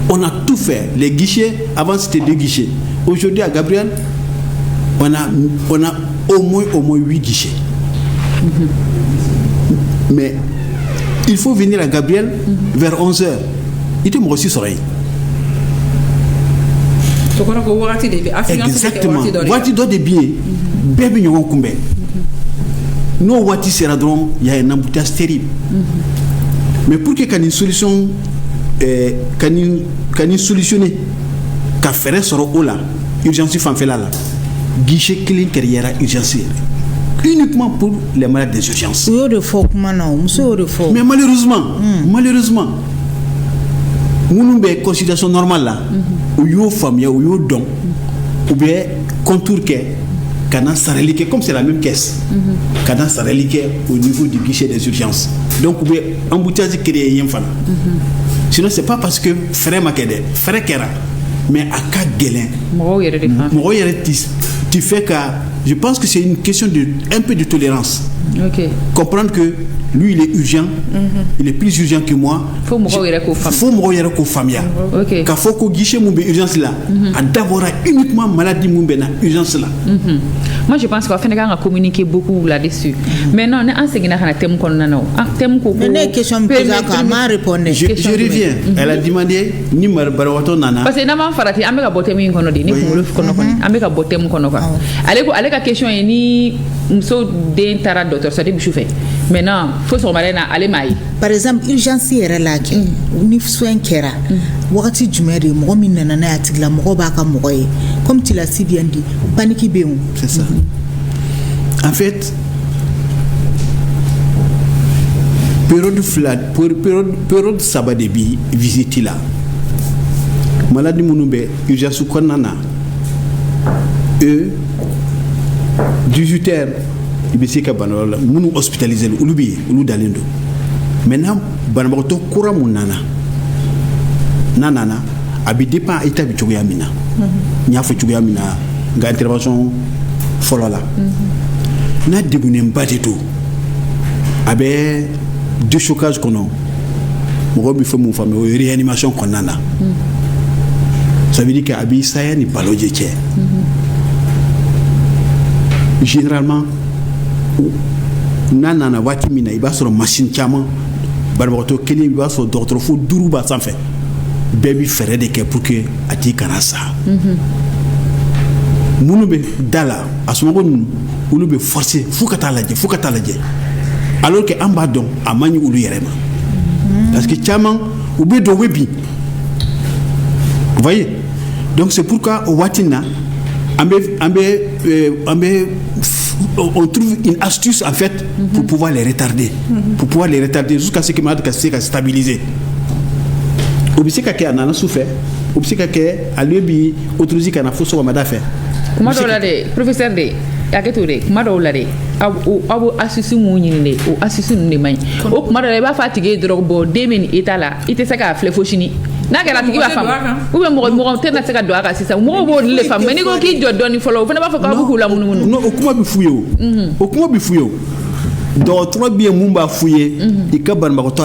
On a tout fait. Les guichets, avant c'était 2 guichets. Aujourd'hui à Gabriel, on a au moins 8 guichets. Mais il faut venir à Gabriel vers 11h. Il te aussi soleil. Exactement. Wati do de billets. Bébé n'y a pas non, Wati sera donc il y a un embouteillage terrible. Mais pour que une solution, solutionner, qu'à faire sur le là, urgence fanfela là, guichet clé carrière urgence, uniquement pour les malades des urgences. Mais malheureusement, nous avons une considération normale là, où il y a famille, où il y a don, ou bien contour que Kana Sarelike, comme c'est la même caisse, Kana Sarelike au niveau du guichet des urgences. Donc, vous pouvez embouteillage créer un fan. Sinon, c'est pas parce que frère Makede, frère Kera, mais à cas gélin tu fais que je pense que c'est une question de un peu de tolérance. Comprendre que lui il est urgent, il est plus urgent que moi. Faut me regarder qu'au famille. Qu'il faut que guichet mon urgence là, à d'abord uniquement maladie mon urgence là. Moi je pense qu'on fait communiquer beaucoup là-dessus. Maintenant on enseigne à thème qu'on a thème qu'on question je reviens. Elle a demandé ni barawato nana. Parce que nama farati ameka botem in kono di ni kumulo kono kono ameka botem kono ko. Ale ka question ni mso den tara docteur ça dit chauffeur. Maintenant faut se remarquer na ale mai. Par exemple urgence yɛrɛ la kɛ ni soin kɛra wagati jumɛn de mɔgɔ min nana n'a tigila mɔgɔ b'a ka mɔgɔ ye comme tu l'as si bien dit panique bɛ yen. C'est ça. En fait période saba de bi visite la maladie minnu bɛ urgence kɔnɔna na 18h i bɛ se ka banabagatɔ la minnu hospitalisé olu bɛ yen olu dalen don maintenant banabagatɔ kura mun nana n'a nana a bɛ dépend état bɛ cogoya min na n y'a fɔ cogoya min na n ka intervention fɔlɔ la n'a degunenba de don a bɛ déchocage kɔnɔ mɔgɔ bɛ fɛn mun faamuya o ye réanimation kɔnɔna na ça veut dire que a b'i saya ni balo de cɛ généralement n'a nana waati min na i b'a sɔrɔ machine caman banabagatɔ kelen i b'a sɔrɔ dɔgɔtɔrɔ fo 5 b'a sanfɛ bɛɛ bɛ fɛɛrɛ de kɛ pour que a tigi kana sa minnu bɛ da la a somɔgɔw ninnu olu bɛ forcer fo ka taa lajɛ alors que an b'a dɔn a man ɲi olu yɛrɛ ma parce que caman u bɛ dɔn u bɛ bin vous voyez donc c'est pourquoi au waati na on trouve une astuce en fait pour pouvoir les retarder jusqu'à ce que malade se stabiliser o bɛ se ka kɛ a nana su fɛ o bɛ se ka kɛ ale bi autorisé kana fo sɔgɔmada fɛ kuma dɔw la de professeur de hakɛto de kuma dɔw la de aw astuce mun ɲini de o astuce ninnu de man ɲi o kuma dɔw la i b'a fɔ a tigi ye dɔrɔn bɔn den bɛ nin état la i tɛ se k'a filɛ fo sini n'a kɛra tigi b'a faamu ou bien mɔgɔ tɛ na se ka don a kan sisan mɔgɔw b'o de faamu mais n'i ko k'i jɔ dɔɔni fɔlɔ o fana b'a fɔ k'aw bɛ k'u la munumunu. non o kuma bɛ f'u ye o kuma bɛ f'u ye o dɔgɔtɔrɔ bɛ yen mun b'a f'u ye i ka banabagatɔ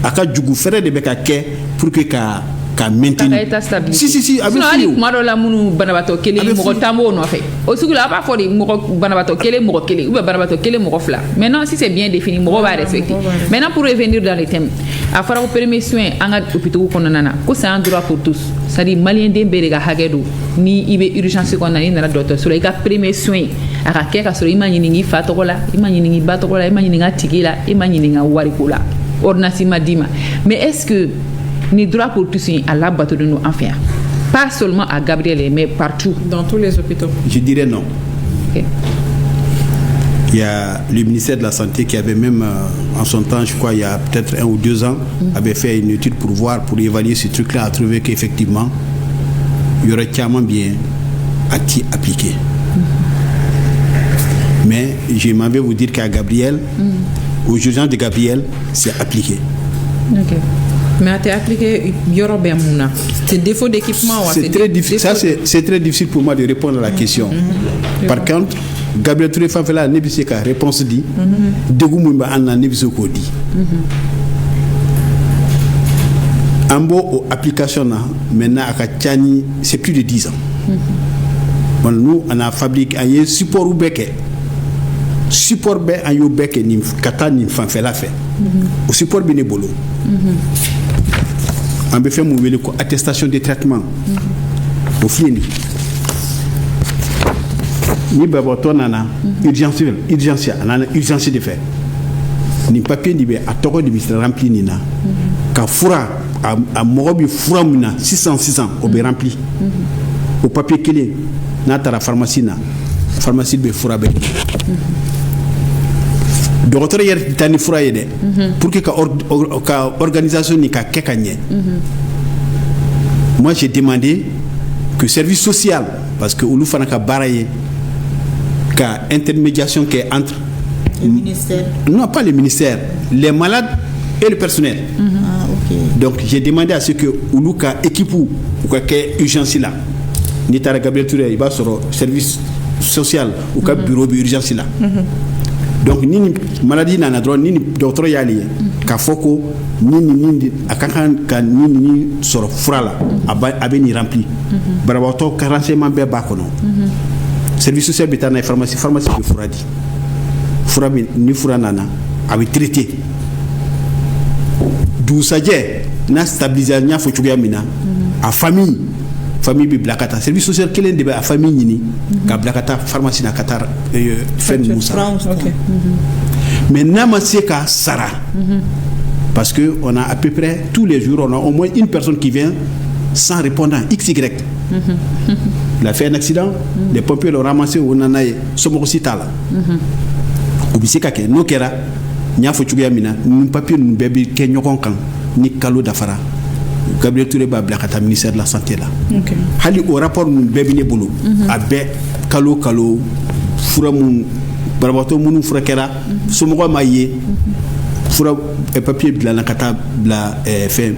a ka jugu fɛrɛ de bɛ ka kɛ pour que ka maintenir si a bɛ f'u ye o kuma dɔw la minnu banabagatɔ kelen mɔgɔ tan b'o nɔfɛ o sugu la a b'a fɔ de banabagatɔ kelen mɔgɔ kelen ou bien banabagatɔ kelen mɔgɔ fila maintenant si c'est bien défini mɔgɔ b'a respecter maintenant pour revenir dans les thèmes a fɔra ko premier soin an ka hôpitaux kɔnɔna na ko c'est un droit pour tous c'est à dire malien den bɛɛ de ka hakɛ don ni i bɛ urgence kɔnɔna na i nana dɔgɔtɔrɔso la i ka premier soin a ka kɛ ka sɔrɔ i ma ɲininka i fa tɔgɔ la i ma ɲininka i ba tɔgɔ la i ma ɲininka tigi la i ma ɲininka wariko la ordonnance ma d'i ma mais est-ce que ni droit pour tous à la bateau de nous en faire pas seulement à Gabriel mais partout dans tous les hôpitaux? Je dirais non. Okay. Il y a le ministère de la Santé qui avait même en son temps, je crois il y a peut-être 1 ou 2 ans, avait fait une étude pour évaluer ce truc-là, a trouvé qu'effectivement il y aurait tellement bien à qui appliquer. Mais je m'en vais vous dire qu'à Gabriel, aux urgences de Gabriel, c'est appliqué. Okay. Mais à appliqué Yorobé Mouna. C'est défaut d'équipement. C'est très difficile. Ça, c'est très difficile pour moi de répondre à la question. Par contre, Gabriel Touré Fanfela n'a pas de réponse dit. Degoumouba Anna n'a pas de dit. En beau application, maintenant à Kachani, c'est plus de 10 ans. Bon, nous, on a fabriqué un support ou béquet. Support bé en yobek et ni kata ni Fanfela fait. Au support bénébolo. On peut faire mouver le attestation de traitement au fini ni babato nana urgence de faire ni papier ni be a toko de ministère rempli nina ka fura a mogobi fura muna 600 au be rempli au papier kele na tara pharmacie be fura be docteur yer tani fura yede pour que ka organisation ni ka kekanye. Moi j'ai demandé que service social parce que ulu fana ka baraye ka intermédiation qui est entre le ministère, non pas le ministère, les malades et le personnel. Donc j'ai demandé à ce que olu ka équipe ou ka kɛ urgence la ni taara Gabriel Touré i b'a sɔrɔ service social ou ka bureau bi urgence la donc ni maladie nana dɔrɔn ni dɔgɔtɔrɔ y'ale ye k'a fɔ ko ni a ka kan ka ni sɔrɔ fura la a bɛ nin rempli banabagatɔ ka renseignement bɛɛ b'a kɔnɔ service social bɛ taa n'a ye pharmacie bɛ fura di fura min ni fura nana a bɛ traité dugusajɛ n'a stabiliser n y'a fɔ cogoya min na a famille bɛ bila ka taa service social kelen de bɛ a famille ɲini ka bila ka taa pharmacie na ka taa fɛn ninnu sara mais n'a ma se ka sara parce que on a à peu près tous les jours on a au moins une personne qui vient sans répondant XY il a fait un accident les pompiers l'ont ramassé au nana ye somɔgɔ si t'a la o bɛ se ka kɛ n'o kɛra n y'a fɔ cogoya min na ni papier ninnu bɛɛ bɛ kɛ ɲɔgɔn kan ni kalo dafara Gabriel Touré b'a bila ka taa ministère de la santé la hali o rapport ninnu bɛɛ bɛ ne bolo a bɛɛ kalo fura minnu banabagatɔ minnu furakɛra somɔgɔ m'a ye fura papier dilanna ka taa bila fɛn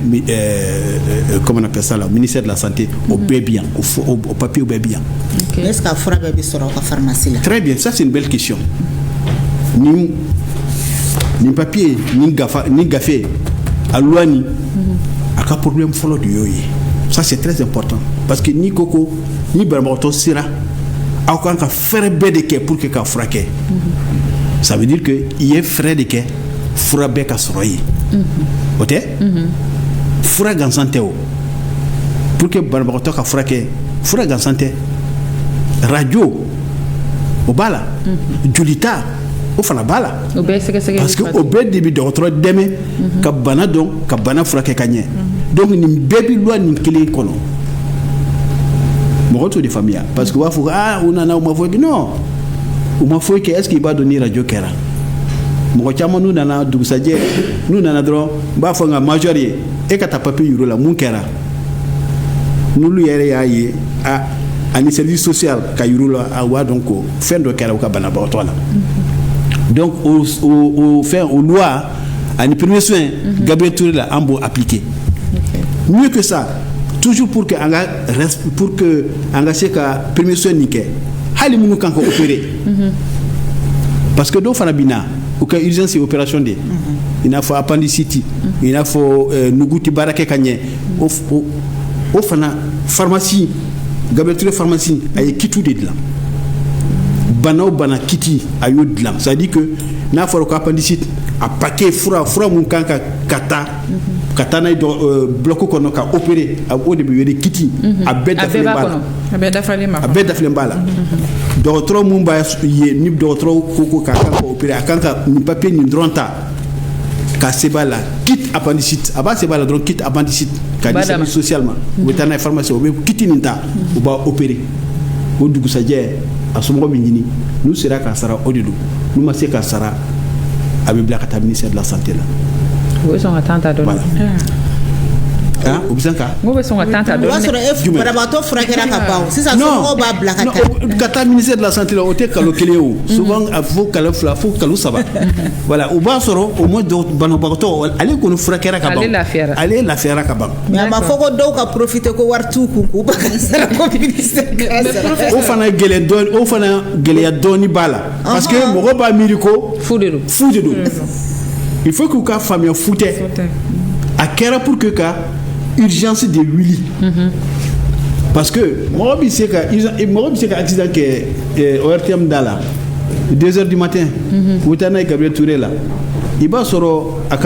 comment on appelle ça là ministère de la santé au bɛɛ bi yan o papier bɛɛ bi yan est-ce que fura bɛɛ bɛ sɔrɔ ka pharmacie la très bien ça c'est une belle question ni papier ni gafe a loi ni a ka problème fɔlɔ de y'o ye ça c'est très important parce que ni koko ni banabagatɔ sera aw kan ka fɛrɛ bɛɛ de kɛ pour que ka furakɛ ça veut dire que i ye fɛrɛ de kɛ fura bɛɛ ka sɔrɔ ye o tɛ fura gansan tɛ o pour que banabagatɔ ka furakɛ fura gansan tɛ radio o b'a la jolita o fana b'a la parce que o bɛɛ de bɛ dɔgɔtɔrɔ dɛmɛ ka bana dɔn ka bana furakɛ ka ɲɛ donc nin bɛɛ bɛ loi nin kelen kɔnɔ mɔgɔ t'o de faamuya parce que u b'a fɔ u nana u ma fɔ non u ma foyi kɛ est ce que i b'a dɔn ni radio kɛra mɔgɔ caman n'u nana dugusajɛ n'u nana dɔrɔn n b'a fɔ n ka major ye e ka taa papier yir'u la mun kɛra n'olu yɛrɛ y'a ye ani service social ka yir'u la u b'a dɔn ko fɛn dɔ kɛra u ka banabagatɔ la donc au loi ani premier soin Gabriel Touré la an b'o appliquer mieux que ça toujours pour que an ka se ka premier soin nin kɛ hali minnu kan ka opérer parce que dɔw fana bɛ na u ka urgence ye opération de i n'a fɔ appendicite i n'a fɔ nugu tɛ baara kɛ ka ɲɛ o fana pharmacie Gabriel Touré pharmacie a ye kitu de dilan bana o bana kiti a y'o dilan c'est à dire que n'a fɔra ko appendicite a paquet fura mun kan ka taa n'a ye bloc kɔnɔ ka opérer o de bɛ wele kiti a bɛɛ dafalen b'a la dɔgɔtɔrɔ mun b'a ye ni dɔgɔtɔrɔ ko k'a kan ka opérer a kan ka nin papier nin dɔrɔn ta ka sɛbɛn a la kit appendicite a b'a sɛbɛn a la dɔrɔn kit appendicite ka di service social ma u bɛ taa n'a ye pharmacie u bɛ kiti nin ta u b'a opérer o dugusajɛ a somɔgɔ bɛ ɲini n'u sera k'a sara o de don n'u ma se k'a sara a bɛ bila ka taa ministère de la santé la. o bɛ sɔn ka temps ta dɔɔni. o bɛ se ka. o bɛ sɔn ka temps ta dɔɔni. o b'a sɔrɔ e banabagatɔ furakɛra ka ban sisan somɔgɔw b'a bila ka taa. ka taa ministère de la santé la o tɛ kalo kelen o souvent a fɔ kalo fila fo kalo saba voilà o b'a sɔrɔ au moins banabagatɔ ale kɔni furakɛra ka ban ale lafiyara ka ban. mais a ma fɔ ko dɔw ka profiter ko wari t'u kun k'u ba ka sara ko ministère ka sara. o fana gɛlɛya dɔɔni b'a la parce que mɔgɔ b'a miiri ko fu de don. il faut k'u ka faamuya fu tɛ a kɛra pour que ka urgence de wuli parce que mɔgɔ bɛ se ka accident kɛ ORTM da la 2h du matin u taa n'a ye Gabriel Touré la i b'a sɔrɔ a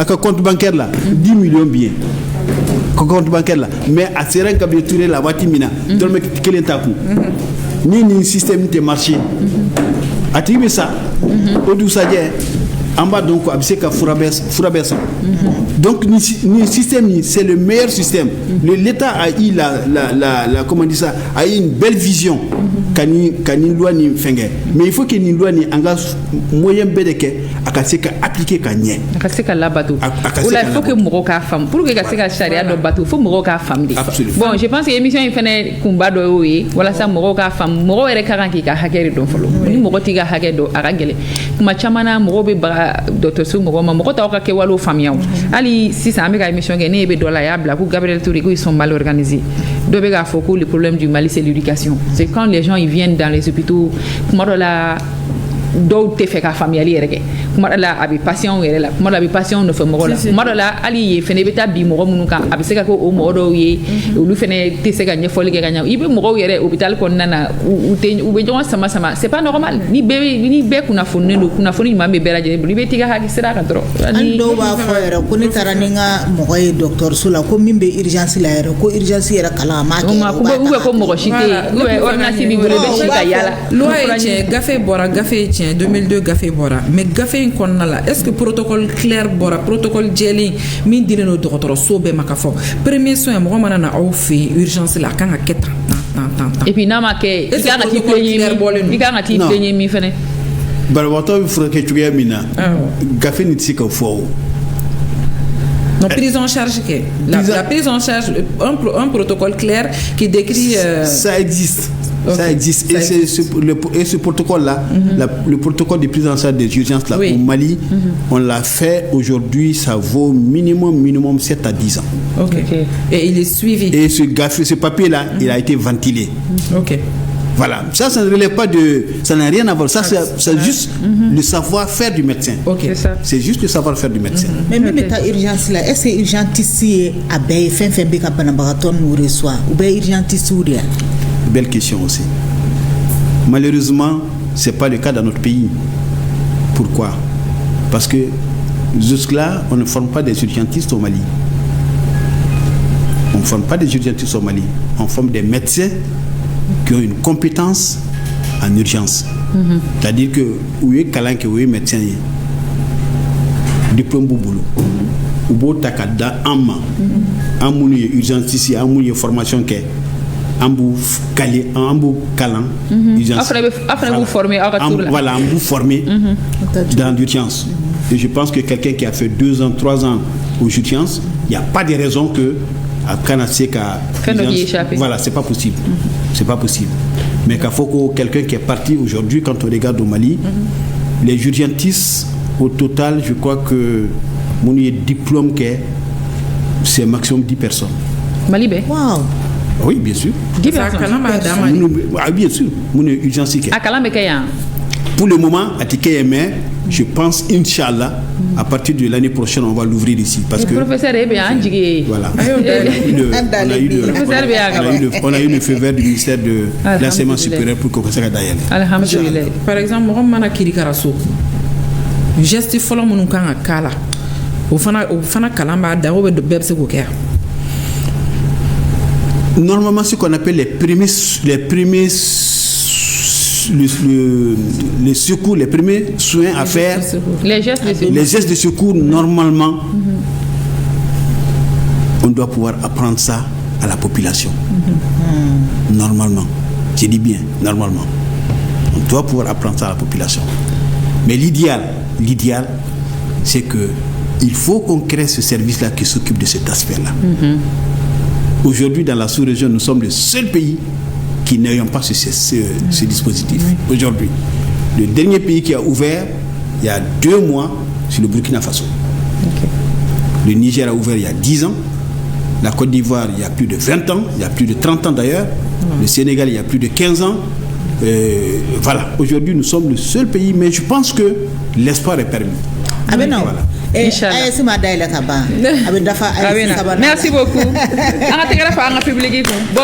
ka compte bancaire la 10 millions bien compte bancaire la mais a sera Gabriel Touré la waati min na dɔrɔmɛ kelen t'a kun ni nin système tɛ marcher a tigi bɛ sa o dugusajɛ an b'a dɔn ko a bɛ se ka fura bɛɛ sɔrɔ donc ni système c'est le meilleur système l'État a eu la comment dire ça a eu une belle vision ka ni loi ni fɛngɛ mais il faut que ni loi ni an ka moyen bɛɛ de kɛ a ka se ka appliquer ka ɲɛ a ka se ka labato o la il faut que mɔgɔw k'a faamu pour que ka se ka sariya dɔ bato fo mɔgɔw k'a faamu de bon je pense que émission in fɛnɛ kunba dɔ y'o ye walasa mɔgɔw k'a faamu mɔgɔw yɛrɛ ka kan k'i ka hakɛ de dɔn fɔlɔ ni mɔgɔ t'i ka hakɛ dɔn a ka gɛlɛn kuma caman na mɔgɔw bɛ baga dɔgɔtɔrɔso mɔgɔ ma mɔgɔ t'aw ka kɛwalew faamuya o hali sisan an bɛ ka émission kɛ ne bɛ dɔ la a y'a bila ko Gabriel Touré ko ils sont mal organisés dɔ bɛ k'a fɔ ko le problème du Mali c'est l'éducation c'est quand les gens ils viennent dans les hôpitaux kuma dɔ la dɔw tɛ fɛ ka faamuyali yɛrɛ kɛ kuma dɔ la a bɛ patient yɛrɛ la kuma dɔ la a bɛ patient nɔfɛ mɔgɔ la kuma dɔ la hali ye fɛnɛ i bɛ taa bi mɔgɔ minnu kan a bɛ se ka kɛ o mɔgɔ dɔw ye olu fɛnɛ tɛ se ka ɲɛfɔli kɛ ka ɲɛ i bɛ mɔgɔw yɛrɛ hôpital kɔnɔna na u bɛ ɲɔgɔn sama sama c'est pas normal ni bɛɛ kunnafonilen don kunnafoni ɲuman bɛ bɛɛ lajɛlen bolo i bɛ t'i ka hakɛ sira kan dɔrɔn. Hali dɔw b'a fɔ yɛrɛ ko ne taara ni n ka mɔgɔ ye dɔgɔtɔrɔso la ko min bɛ urgence la yɛrɛ ko urgence yɛrɛ kalan a m'a kɛ. ko mɔgɔ si tɛ yen ordonnance b'i bolo i bɛ si ka yaala. loi ye tiɲɛ gafe bɔra gafe ye tiɲɛ 2002 gafe bɔra mais gafe in kɔnɔna la est ce que protocole clair bɔra protocole jɛlen min dilen don dɔgɔtɔrɔso bɛɛ ma ka fɔ premier soin mɔgɔ mana na aw fɛ yen urgence la a kan ka kɛ tan. Et puis n'a ma kɛ i kan ka t'i plaigner min fɛnɛ. Banabaatɔ bɛ furakɛ cogoya min na gafe nin tɛ se ka fɔ o. Non, prise en charge, la prise en charge, un protocole clair qui décrit... Ça existe. Okay. Ça existe. Et ce protocole-là, le protocole de prise en charge des urgences là, au Mali, on l'a fait aujourd'hui, ça vaut minimum 7 à 10 ans. Okay. Et il est suivi. Et ce papier-là, il a été ventilé. Ok. Voilà, ça ne relève pas de... Ça n'a rien à voir. Ça, c'est juste le savoir-faire du médecin. Ok. C'est juste le savoir-faire du médecin. Mais même ta urgence là, est-ce que urgence ici a bien fait que Banabaraton nous reçoit ou bien urgence ici? Belle question aussi. Malheureusement, ce n'est pas le cas dans notre pays. Pourquoi? Parce que jusque-là, on ne forme pas des urgentistes au Mali. On ne forme pas des urgentistes au Mali. On forme des médecins qui ont une compétence en urgence. C'est-à-dire que oui, kalan que oui médecin diplôme boulot. Ou beau takada amma. Amouni urgence ici, amouni formation que ambu kali ambu kalan urgence. Après vous former voilà, ambu former dans l'urgence. Et je pense que quelqu'un qui a fait 2 ans, 3 ans aux urgences, il n'y a pas de raison que à Kanaseka, voilà, c'est pas possible. C'est pas possible. Mais qu'il faut que quelqu'un qui est parti aujourd'hui, quand on regarde au Mali, les urgentistes, au total, je crois que mon diplôme, c'est maximum 10 personnes. Mali, wow. Oui, bien sûr. 10 personnes. Ah, bien sûr. Mon urgence, pour le moment, à TKM, je pense, Inch'Allah, à partir de l'année prochaine, on va l'ouvrir ici. Parce que, professeur voilà. On a eu le feu vert du ministère de l'enseignement supérieur pour que ça aille. Alhamdulillah. Par exemple, moi, je suis Kirikaraso. Geste folo munu kan ka kala. O fana kalamba da o be bebse ko kɛ. Normalement, ce qu'on appelle les premiers secours, les premiers soins à faire, les gestes de secours, normalement, on doit pouvoir apprendre ça à la population. Normalement. Je dis bien, normalement. On doit pouvoir apprendre ça à la population. Mais l'idéal, c'est que il faut qu'on crée ce service-là qui s'occupe de cet aspect-là. Aujourd'hui, dans la sous-région, nous sommes le seul pays qui n'ayons pas ce dispositif. Aujourd'hui, le dernier pays qui a ouvert, il y a 2 mois, c'est le Burkina Faso. Le Niger a ouvert il y a 10 ans. La Côte d'Ivoire, il y a plus de 20 ans. Il y a plus de 30 ans d'ailleurs. Le Sénégal, il y a plus de 15 ans. Voilà. Aujourd'hui, nous sommes le seul pays, mais je pense que l'espoir est permis. Ah ben non. Voilà. Merci beaucoup. Bon.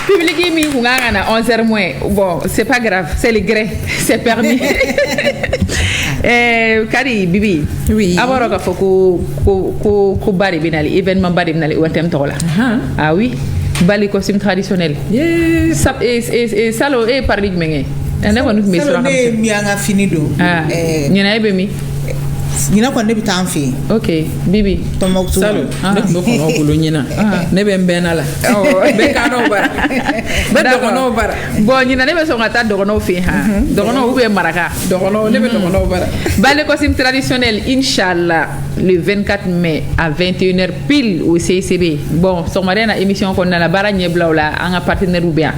Public mi à 11h moins. Bon, c'est pas grave, c'est les grès, c'est permis. Kari Bibi. Oui. Avant que ko bari binali événement bari binali ou thème tola. Ah oui. Bali costume traditionnel. Yes. Et salo et parli mengé. Ene ko nuk mesura kam. Salo mi anga finido. Nyina ebe mi. Nyina ko ne bitan fi. OK, Bibi. Tomo tu. Salo. Ne ko no bulu nyina. Ne be mbena la. Be ka no bara. Be do no bara. Bon nyina ne be so ngata do no fi ha. Do no ube maraka. Do no ne be do no bara. Bali costume traditionnel Inch'Allah le 24 mai à 21h pile au CICB. Bon, so marena émission qu'on a la bara nyebla la en partenaire ou bien.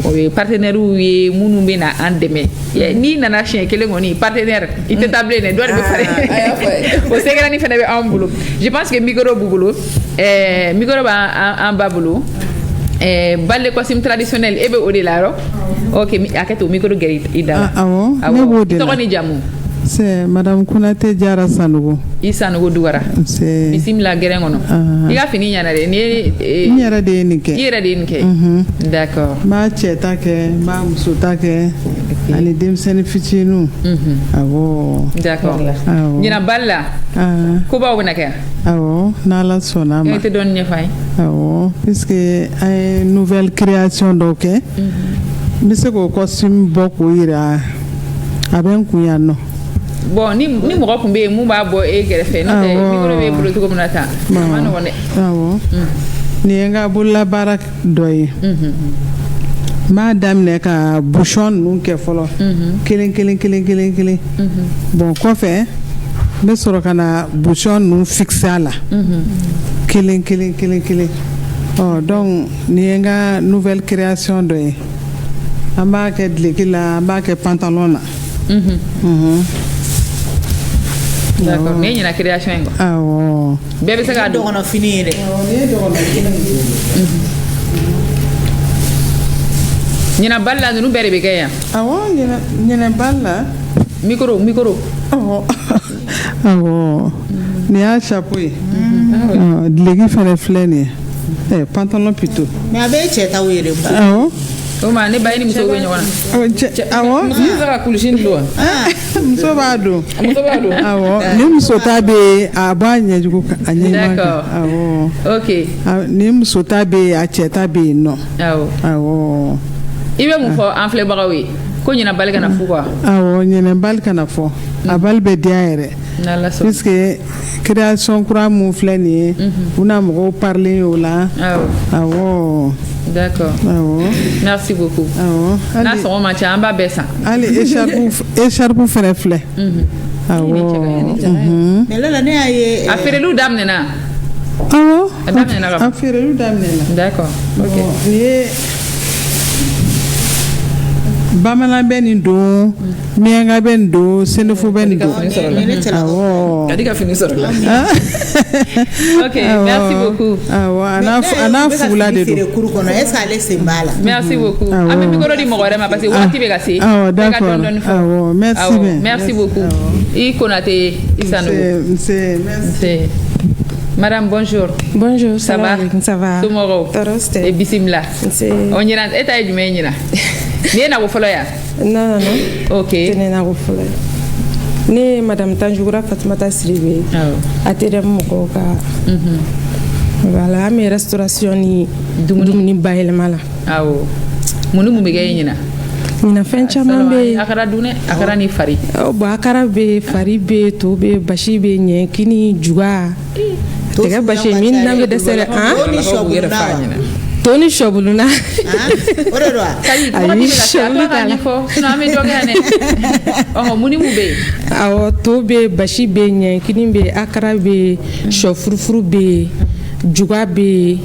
o ye partenaire ye minnu bɛ na an dɛmɛ n'i nana siɲɛ kelen kɔni partenaire i tɛ taa bilen dɛ dɔ de bɛ fara o sɛgɛrɛnin fana bɛ anw bolo je pense que micro b'u bolo micro b'an ba bolo bal de costume traditionnel e bɛ o de la yɔrɔ ok a kɛ to micro gɛrɛ i da la awɔ ne b'o de la tɔgɔ ni jamu c'est madame Konate Jara Sanogo i Sanogo Dugara c'est bisimila gɛrɛn kɔnɔ i ka fini ɲɛna dɛ n yɛrɛ de ye nin kɛ i yɛrɛ de ye nin kɛ d'accord n b'a cɛ ta kɛ n b'a muso ta kɛ ani denmisɛnnin fitininw awɔ d'accord ɲinan bali la kobaw bɛna kɛ awɔ n'Ala sɔnna ma i tɛ dɔɔni ɲɛfɔ an ye awɔ puisque an ye nouvelle création dɔw kɛ n bɛ se k'o costume bɔ k'o yira a bɛ n kun yan nɔ bon ni mɔgɔ kun bɛ yen mun b'a bɔ e kɛrɛfɛ n'o tɛ micro b'e bolo cogo min na tan a ma nɔgɔn dɛ awɔ nin ye n ka bololabaara dɔ ye n b'a daminɛ ka bouchon ninnu kɛ fɔlɔ kelen bon kɔfɛ n bɛ sɔrɔ ka na bouchon ninnu fixer a la kelen donc nin ye n ka nouvelle création dɔ ye an b'a kɛ duloki la an b'a kɛ pantalon na d'accord ne ɲina création ye quoi awɔ bɛɛ bɛ se k'a dɔgɔnɔ fini ye dɛ ɲina bali la ninnu bɛɛ de bɛ kɛ yan awɔ ɲina bali la micro awɔ nin y'a chapeau ye duloki fana filɛ nin ye pantalon plutôt mais a bɛ cɛ taw yɛrɛ bɔ awɔ o ma ne ba ye ni muso bɛ ɲɔgɔn na awɔ muso bɛ se ka kulusi don wa muso b'a don awɔ ni muso ta bɛ yen a b'a ɲɛjugu a ɲɛɲuman kan awɔ ok ni muso ta bɛ yen a cɛ ta bɛ yen nɔ awɔ i bɛ mun fɔ an filɛbagaw ye ko ɲinɛ bali kana fɔ quoi awɔ ɲinɛ bali kana fɔ a bali bɛ diya yɛrɛ puisque création kura mun filɛ nin ye u na mɔgɔw parler o la awɔ d'accord merci beaucoup n'a sɔngɔ man ca an b'a bɛɛ san hali écharpe fɛnɛ filɛ awɔ mais lala ne y'a ye a feereliw daminɛna awɔ a daminɛna ka ban a feereliw daminɛna d'accord ok nin ye bamanan bɛ nin don miyanka bɛ nin don senefo bɛ nin don awɔ kadi ka fini sɔrɔ la ok merci beaucoup awɔ a n'a fugula de don kuru kɔnɔ est ce que ale sen b'a la merci beaucoup an bɛ micro di mɔgɔ wɛrɛ ma parce que waati bɛ ka se awɔ d'accord awɔ merci bien merci beaucoup i Konate i Sanogo merci Madame, bonjour. Bonjour, ça va? Ça va. Somoro. Et bisimila. On y rentre. Et t'as du mien là. Ni na ko folo ya? Non. OK. Ni na ko folo. Ni Madame Tanjoura Fatimata Siribe. A tere moko ka. Voilà, mes restauration ni dumuni bayelma la. Awo. Munu mu bege nyina. Mina fɛn caman bɛ akara dun akara ni fari bon akara bɛ fari bɛ to bɛ basi bɛ ɲɛ kini juga tɛgɛ basi min na bɛ dɛsɛ to ni sɔbuluna o de do ayi sɔbulu t'a la sinon an bɛ dɔ kɛ yan dɛ muni mu bɛ yen awɔ to bɛ basi bɛ ɲɛ kini bɛ akara bɛ sɔ furufuru bɛ juga bɛ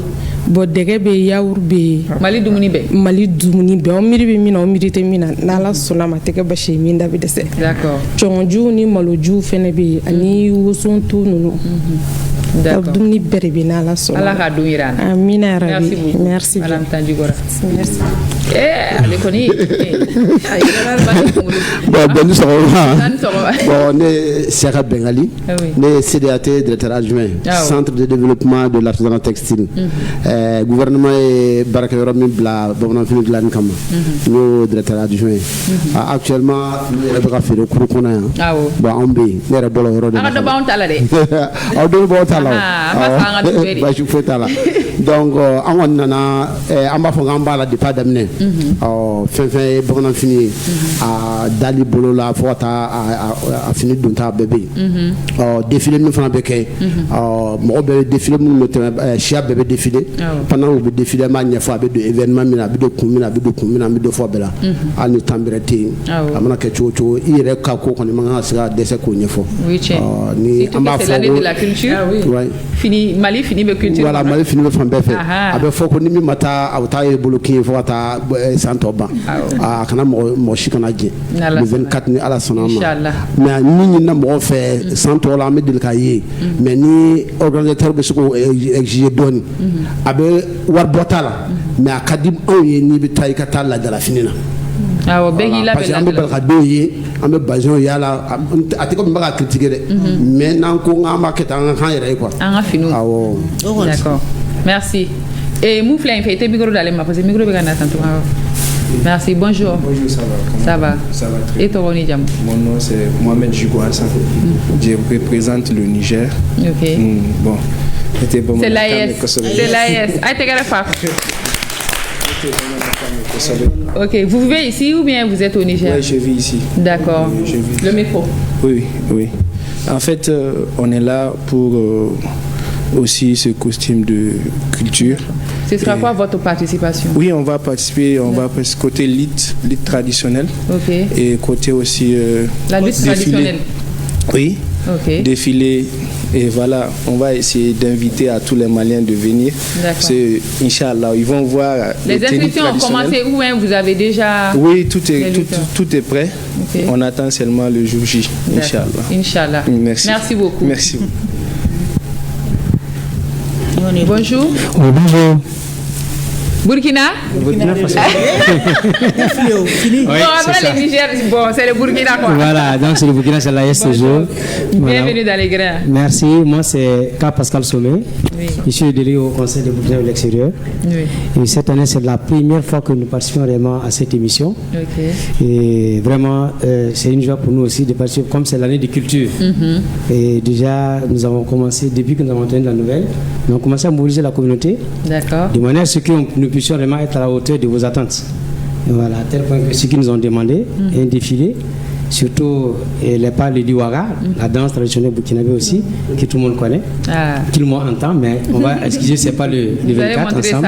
bon dɛgɛ bɛ yawuru bɛ mali dumuni bɛ o miiri bɛ min na o miiri tɛ min na n'Ala sɔnna ma tɛgɛ basi min da bɛ dɛsɛ d'accord cɔngɔnju ni maloju fɛnɛ bɛ yen ani wosonto ninnu dumuni bɛɛ de bɛ n'Ala sɔnna Ala ka dun yira an na amina yarabi merci Madame Tanjigora merci ale kɔni bon ni sɔgɔma bon ne Seka Bengali ne CDAT directeur adjoint centre de développement de l'artisanat textile gouvernement ye baarakɛyɔrɔ min bila bamananfini dilanni kama n y'o directeur adjoint actuellement ne yɛrɛ bɛ ka feere kuru kɔnɔ yan bon anw bɛ yen ne yɛrɛ bɔra yɔrɔ de la an ka dɔ b'anw ta la dɛ aw dɔ b'aw ta la basi foyi t'a la donc an kɔni nana an b'a fɔ k'an b'a la depuis a daminɛ fɛn fɛn ye bamananfini ye a dali bolo la fo ka taa a fini donta bɛɛ bɛ yen défilé min fana bɛ kɛ mɔgɔ bɛɛ bɛ défilé minnu bɛ tɛmɛ siya bɛɛ bɛ défilé pendant u bɛ défilé an b'a ɲɛfɔ a bɛ don événement min na a bɛ don kun min na a bɛ don kun min na an bɛ dɔ fɔ bɛɛ la hali ni temps bɛrɛ tɛ yen a mana kɛ cogo cogo i yɛrɛ ka ko kɔni man kan ka se ka dɛsɛ k'o ɲɛfɔ ni an b'a fɔ ko fini Mali fini bɛ culture voilà Mali fini bɛ fan bɛɛ fɛ a bɛ fɔ ko ni min ma taa a bɛ taa ye bolo kin ye fo ka taa san tɔ ban a kana mɔgɔ si kana jɛ le 24 ni ala sɔnna ma mais ni ɲinina mɔgɔ fɛ san tɔ la an bɛ deli k'a ye mais ni organisateur bɛ se k'o exiger dɔɔni a bɛ wari bɔ t'a la mais a ka di anw ye n'i bɛ taa i ka taa laadala fini na parce que an bɛ barikadenw ye an bɛ bazɛnw yala a tɛ komi n bɛ ka critiquer dɛ mais n'an ko k'an b'a kɛ tan an ka k'an yɛrɛ ye quoi an ka finiw d'accord merci et mun filɛ in fɛ i tɛ micro d'ale ma parce que micro bɛ ka na tantôt merci bonjour ça va très et ton nom? Mon nom c'est Mohamed Jugo Hassan. Je représente le Niger. Ok. Bon, c'est l'AES. C'est l'AES. Aïe, t'es qu'à faire. Ok, vous vivez ici ou bien vous êtes au Niger? Oui, je vis ici. D'accord. Le micro. Oui. En fait, on est là pour aussi ce costume de culture. Ce sera quoi votre participation? Oui, on va participer, on va côté lutte traditionnelle. Ok. Et côté aussi la lutte traditionnelle. Oui. Ok. Défilé. Et voilà, on va essayer d'inviter à tous les Maliens de venir. D'accord. Inch'Allah, ils vont voir. Les inscriptions ont commencé où hein? Vous avez déjà. Oui, tout est prêt. Okay. On attend seulement le jour J. Inch'Allah. Inch'Allah. Merci beaucoup. Merci. Bonjour. Oui, bonjour. Burkina Faso. Oui, après le Niger, bon, c'est le Burkina quoi. Voilà, donc c'est le Burkina, c'est l'AES toujours. Bienvenue dans les grains. Merci, moi c'est K. Pascal Sommet. Oui. Je suis délégué au Conseil de Burkina de l'extérieur. Oui. Et cette année, c'est la première fois que nous participons vraiment à cette émission. Okay. Et vraiment, c'est une joie pour nous aussi de participer, comme c'est l'année de culture. Et déjà, nous avons commencé, depuis que nous avons entendu la nouvelle, nous avons commencé à mobiliser la communauté. D'accord. De manière à ce que nous puissions vraiment être à la hauteur de vos attentes. Et voilà, à tel point que ce qu'ils nous ont demandé, un défilé, surtout les pas le Diwaga, la danse traditionnelle burkinabé aussi, que tout le monde connaît, tout le monde entend, mais on va excuser, c'est pas le 24 ensemble.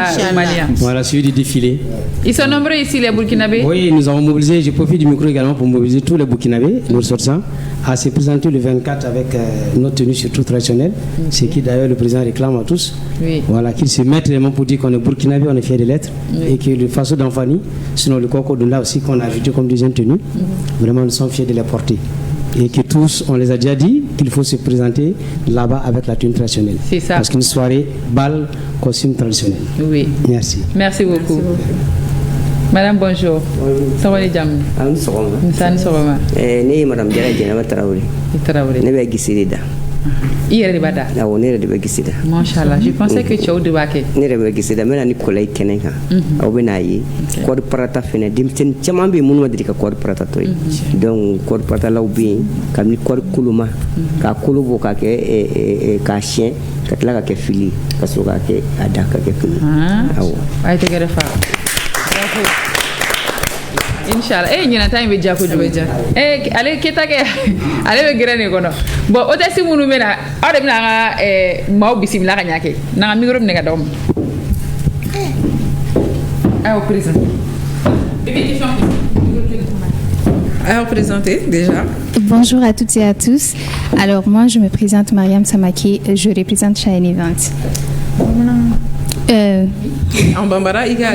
Voilà, celui du défilé. Ils sont nombreux ici, les Burkinabés? Oui, nous avons mobilisé, je profite du micro également pour mobiliser tous les Burkinabés, nos ressortissants, à se présenter le 24 avec notre tenue surtout traditionnelle, ce qui d'ailleurs le président réclame à tous. Oui. Voilà, qu'ils se mettent vraiment pour dire qu'on est Burkinabé, on est fiers de l'être, et que le faso d'Anfani, sinon le Koko de là aussi qu'on a ajouté comme deuxième tenue, vraiment nous sommes fiers de les porter. Et que tous, on les a déjà dit qu'il faut se présenter là-bas avec la tenue traditionnelle. C'est ça. Parce qu'une soirée, bal, costume traditionnel. Oui. Merci. Merci beaucoup. Madame, bonjour. Ça va les jam? Ça ne madame Jara Jenaba Traoré. Traoré. Ne bɛ gisiri da. I yɛrɛ de b'a da? Awɔ, ne yɛrɛ de bɛ gisi da. Machallah, je pensais que cɛw de b'a kɛ. Ne yɛrɛ bɛ gisi da, n bɛ na ni kɔlɔyi kɛnɛ kan. Aw bɛ n'a ye kɔɔri parata fɛnɛ denmisɛnnin caman bɛ yen minnu ma deli ka kɔɔri parata tɔ ye. Donc kɔɔri paratalaw bɛ yen kabini kɔɔri koloma k'a kolo bɔ k'a kɛ k'a siyɛn ka tila ka kɛ fili ka sɔrɔ k'a kɛ a da ka kɛ fili. Awɔ. A ye tɛgɛrɛ fa. Bravo. Inch'Allah. Ɲinan ta in bɛ diya kojugu. Ale keta kɛ ale bɛ gɛrɛ de kɔnɔ. Bon hôtesse minnu bɛ na aw de bɛna an ka maaw bisimila ka ɲɛ kɛ. N'an ka micro minɛ ka d'aw ma. Aw président. À présenter déjà. Bonjour à toutes et à tous. Alors moi je me présente Mariam Samaki, je représente Shine Event. En Bambara, il y a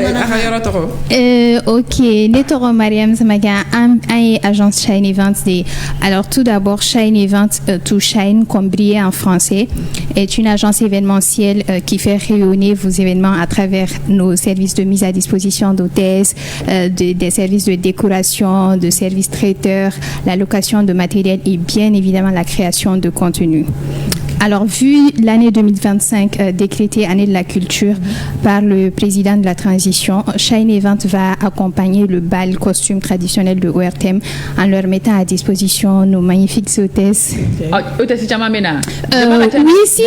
ok, Netoro Mariam Samaki, agence Shine Event. Alors tout d'abord, Shine Event, to shine, comme briller en français, est une agence événementielle qui fait rayonner vos événements à travers nos services de mise à disposition d'hôtesses, des services de décoration, de services traiteurs, la location de matériel et bien évidemment la création de contenu. Alors, vu l'année 2025 décrétée année de la culture par le président de la transition, Shine Event va accompagner le bal costume traditionnel de ORTM en leur mettant à disposition nos magnifiques hôtesses. Oui, si.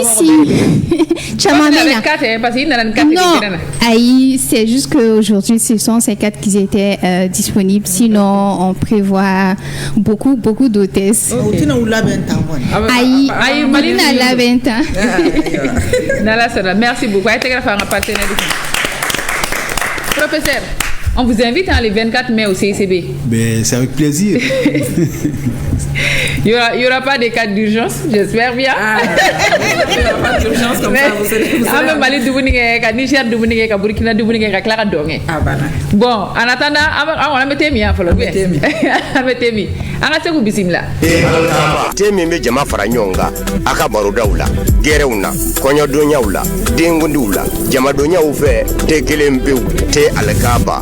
Chamamena. Non, c'est juste qu'aujourd'hui, ce sont ces 4 qui étaient disponibles. Sinon, on prévoit beaucoup d'hôtesses. Merci beaucoup. Professeur, on vous invite les 24 mai au CICB. C'est avec plaisir. Il y aura pas de cas d'urgence, j'espère bien. Il n'y aura pas d'urgence comme ça, vous serez Mali Niger Burkina Bon, en attendant, on va mettre mis. Temi me jama fara nyonga aka baroda ula gere una konyo donya ula dengundi ula jama donya ufe te kelembe te alakaba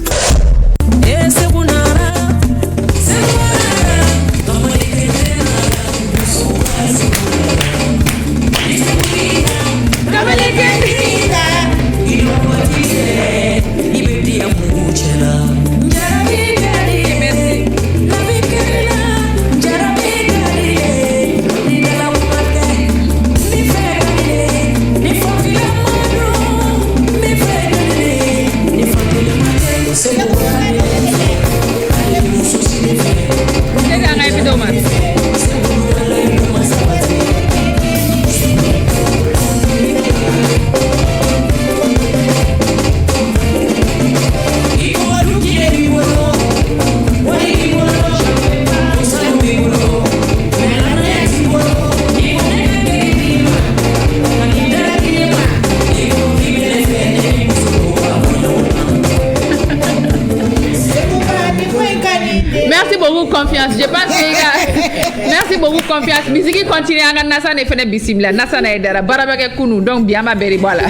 Je pense que merci beaucoup confiance. Musique continue à nasa ne fene bisimila nasa na edara barabake kunu donc biama beri bola.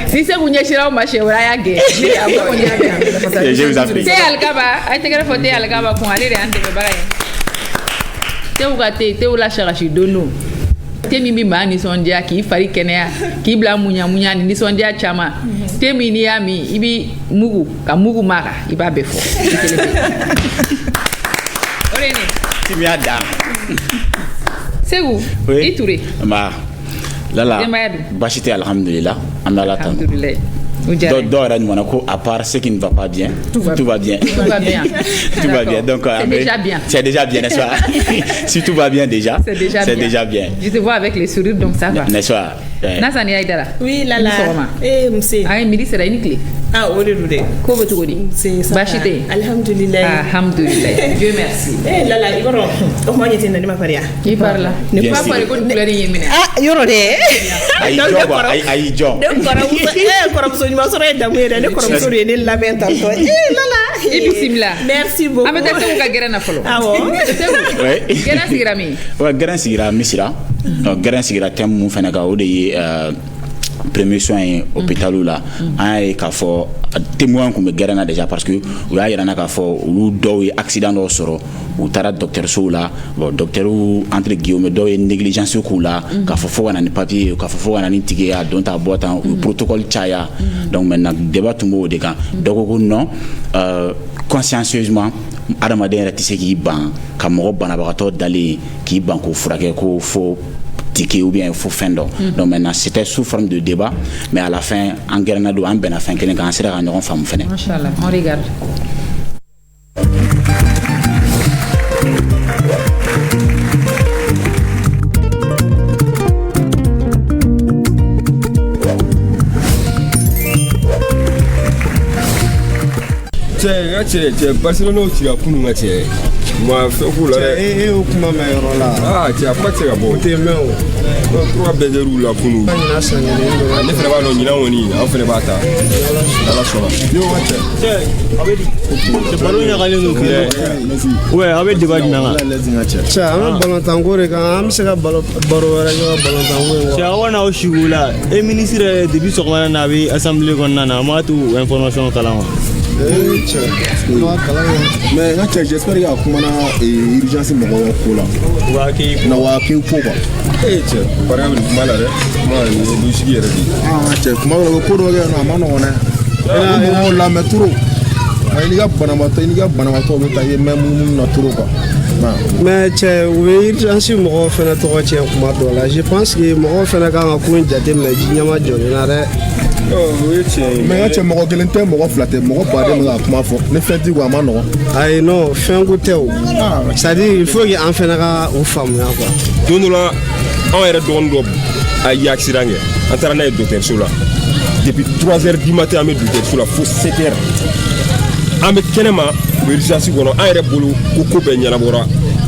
Si c'est vous n'y êtes pas, ma chérie, je vous appelle. C'est Algaba, a été greffé à Algaba pour aller à Théougate, Théoula Charachi, Dono. Temi Mani Sondia qui fari Kenya, qui bla Mounia Mounia, ni Sondia Chama. Temi Niami, Ibi Mugu, Kamugu Mara, Iba Befo. C'est vous, et Touré. Lala, bachite alhamdulillah, amala tam. À part ce qui ne va pas bien, tout va bien. Tout va bien. Tout va bien. Donc, c'est déjà bien. C'est déjà bien, n'est-ce pas? Si tout va bien déjà, c'est déjà bien. Je te vois avec les sourires, donc ça va. N'est-ce pas? Nasani Aïdala. Oui, Lala. Monsieur. Ah, midi, c'est la unique. Ah, oui. Comment tu dis? C'est ça. Bachite. Alhamdulillah. Alhamdulillah. Dieu merci. Lala, il va au moins il n'y a pas rien. Il parle. Ne pas parler de couleur yéménite. Ah, il y aura des. Aïe, John. Merci beaucoup. Grand sigira thème fana ka o de ye premier soin hôpital la an ye k'a fɔ témoin kun bɛ gɛrɛn na déjà parce que u y'a yira na k'a fɔ olu dɔw ye accident dɔw sɔrɔ u taara dɔgɔtɔrɔsow la bon docteurs entre guillemets dɔw ye négligence k'u la k'a fɔ fo ka na ni papier k'a fɔ fo ka na ni tigi ye a don ta bɔ tan u protocole caya donc maintenant débat tun b'o de kan dɔ ko non consciencieusement adamaden yɛrɛ tɛ se k'i ban ka mɔgɔ banabagatɔ dalen k'i ban k'o furakɛ ko fo ticket ou bien il faut fin d'eau. Donc maintenant c'était sous forme de débat mais à la fin en guerre en ben à fin qu'elle est sera en femme fenêtre. Machallah, on regarde. cɛ barcelona ci ka kunu ka cɛ ma fɛn k'u la dɛ e y'o kuma mɛn yɔrɔ la cɛ a kuma tɛ se ka bɔ o tɛ mɛn o trois bɛɛ kɛr'u la kunu ne fɛnɛ b'a dɔn ɲinan kɔni an fɛnɛ b'a ta ala sɔnna balo ɲagalen don kɛ a bɛ débat jumɛn kan cɛ an bɛ balontanko de kan an bɛ se ka baro wɛrɛ kɛ ka balontanko ye cɛ aw n'aw sigiw la e ministre yɛrɛ depuis sɔgɔmada na a bɛ assemblée kɔnɔna na an b'a to information kalan wa mais nga cɛ j'espère que a kumana urgence mɔgɔw ko la na waa k'i ko quoi cɛ bari bɛ kuma la dɛ kuma ye logique yɛrɛ de cɛ kuma dɔ la ko dɔ kɛ a ma nɔgɔn dɛ mɔgɔw lamɛn trop n'i ka banabaatɔ bɛ taa i ye mɛn munumunu na trop quoi mais cɛ u bɛ urgence mɔgɔw fana tɔgɔ tiɲɛ kuma dɔw la je pense que mɔgɔw fana kan ka ko in jateminɛ ji ɲɛma jɔlen na dɛ mais nga cɛ mɔgɔ kelen tɛ mɔgɔ fila tɛ mɔgɔ baden bɛ ka kuma fɔ ni fɛn t'i ko a ma nɔgɔn ayi non fɛn ko tɛ o c'est à dire il faut que an fana ka o faamuya quoi don dɔ la anw yɛrɛ dɔgɔnin dɔ a ye accident kɛ an taara n'a ye dɔgɔtɔrɔso la depuis 3h du matin an bɛ dɔgɔtɔrɔso la fo 7h an bɛ kɛnɛma u bɛ urgence kɔnɔ an yɛrɛ bolo ko bɛɛ ɲɛnabɔra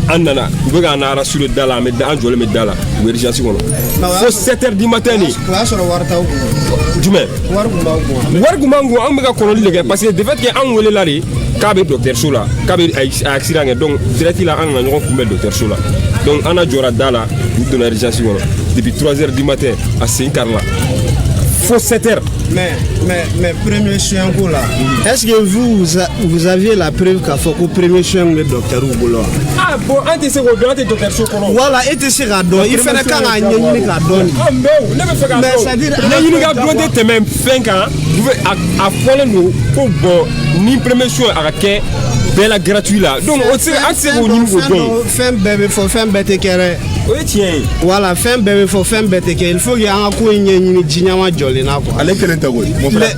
an nana u bɛ k'an rassurer da la an jɔlen bɛ da la u bɛ urgence kɔnɔ fo 7h du matin de o y'a sɔrɔ wari t'aw kun jumɛn wari kun b'aw kun wari kun b'an kun an bɛ ka kɔnɔli de kɛ parce que de fait que an welela de k'a bɛ dɔgɔtɔrɔso la k'a bɛ accident kɛ donc direct la an nana ɲɔgɔn kunbɛn dɔgɔtɔrɔso la donc an na jɔra da la u donna urgence kɔnɔ depuis 3h du matin a sen kari la fo 7h. Mais premier soin ko la est-ce que vous aviez la preuve k'a fɔ ko premier soin bɛ docteur bolo wa ah bon an tɛ se k'o dɔn an tɛ dɔgɔtɔrɔso kɔnɔ voilà e tɛ se k'a dɔn i fana kan k'a ɲɛɲini k'a dɔn ne bɛ fɛ k'a dɔn ɲɛɲini ka dɔn tɛ tɛmɛ fɛn kan a fɔlen don ko bon ni premier soin a ka kɛ bɛɛ la gratuit la donc o tɛ se an tɛ se k'o ɲini k'o dɔn fɛn bɛɛ bɛ fɔ fɛn bɛɛ tɛ kɛ dɛ o ye tiɲɛ ye voilà fɛn bɛɛ bɛ fɔ fɛn bɛɛ tɛ kɛ il faut que an ka ko in ɲɛɲini ji ɲama jɔlen na quoi ale kelen tɛ koyi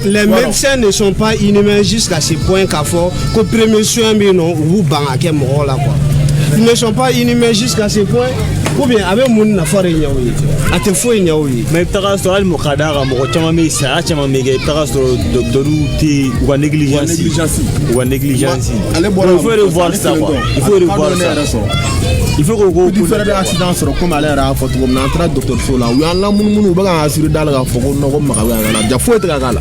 les médecins ne sont pas inhumains jusqu'à ce point k'a fɔ ko premier soin bɛ yen nɔ u b'u ban ka kɛ mɔgɔw la quoi ils ne sont pas inhumains jusqu'à ce point ou bien a bɛ mun nafa de ɲɛ o ye a tɛ foyi ɲɛ o ye mais i bɛ taga sɔrɔ hali mɔgɔ ka d'a kan mɔgɔ caman bɛ saya caman bɛ kɛ i bɛ taga sɔrɔ docteurs tɛ u ka négligence il faut revoir ça quoi il faut revoir ça il faut ko différent accident sɔrɔ comme ale yɛrɛ y'a fɔ cogo min na an taara dɔgɔtɔrɔso la u y'an lamunumunu u bɛ k'an assurer da la k'a fɔ ko non ko maga bɛ yan ka na ja foyi tɛ ka k'a la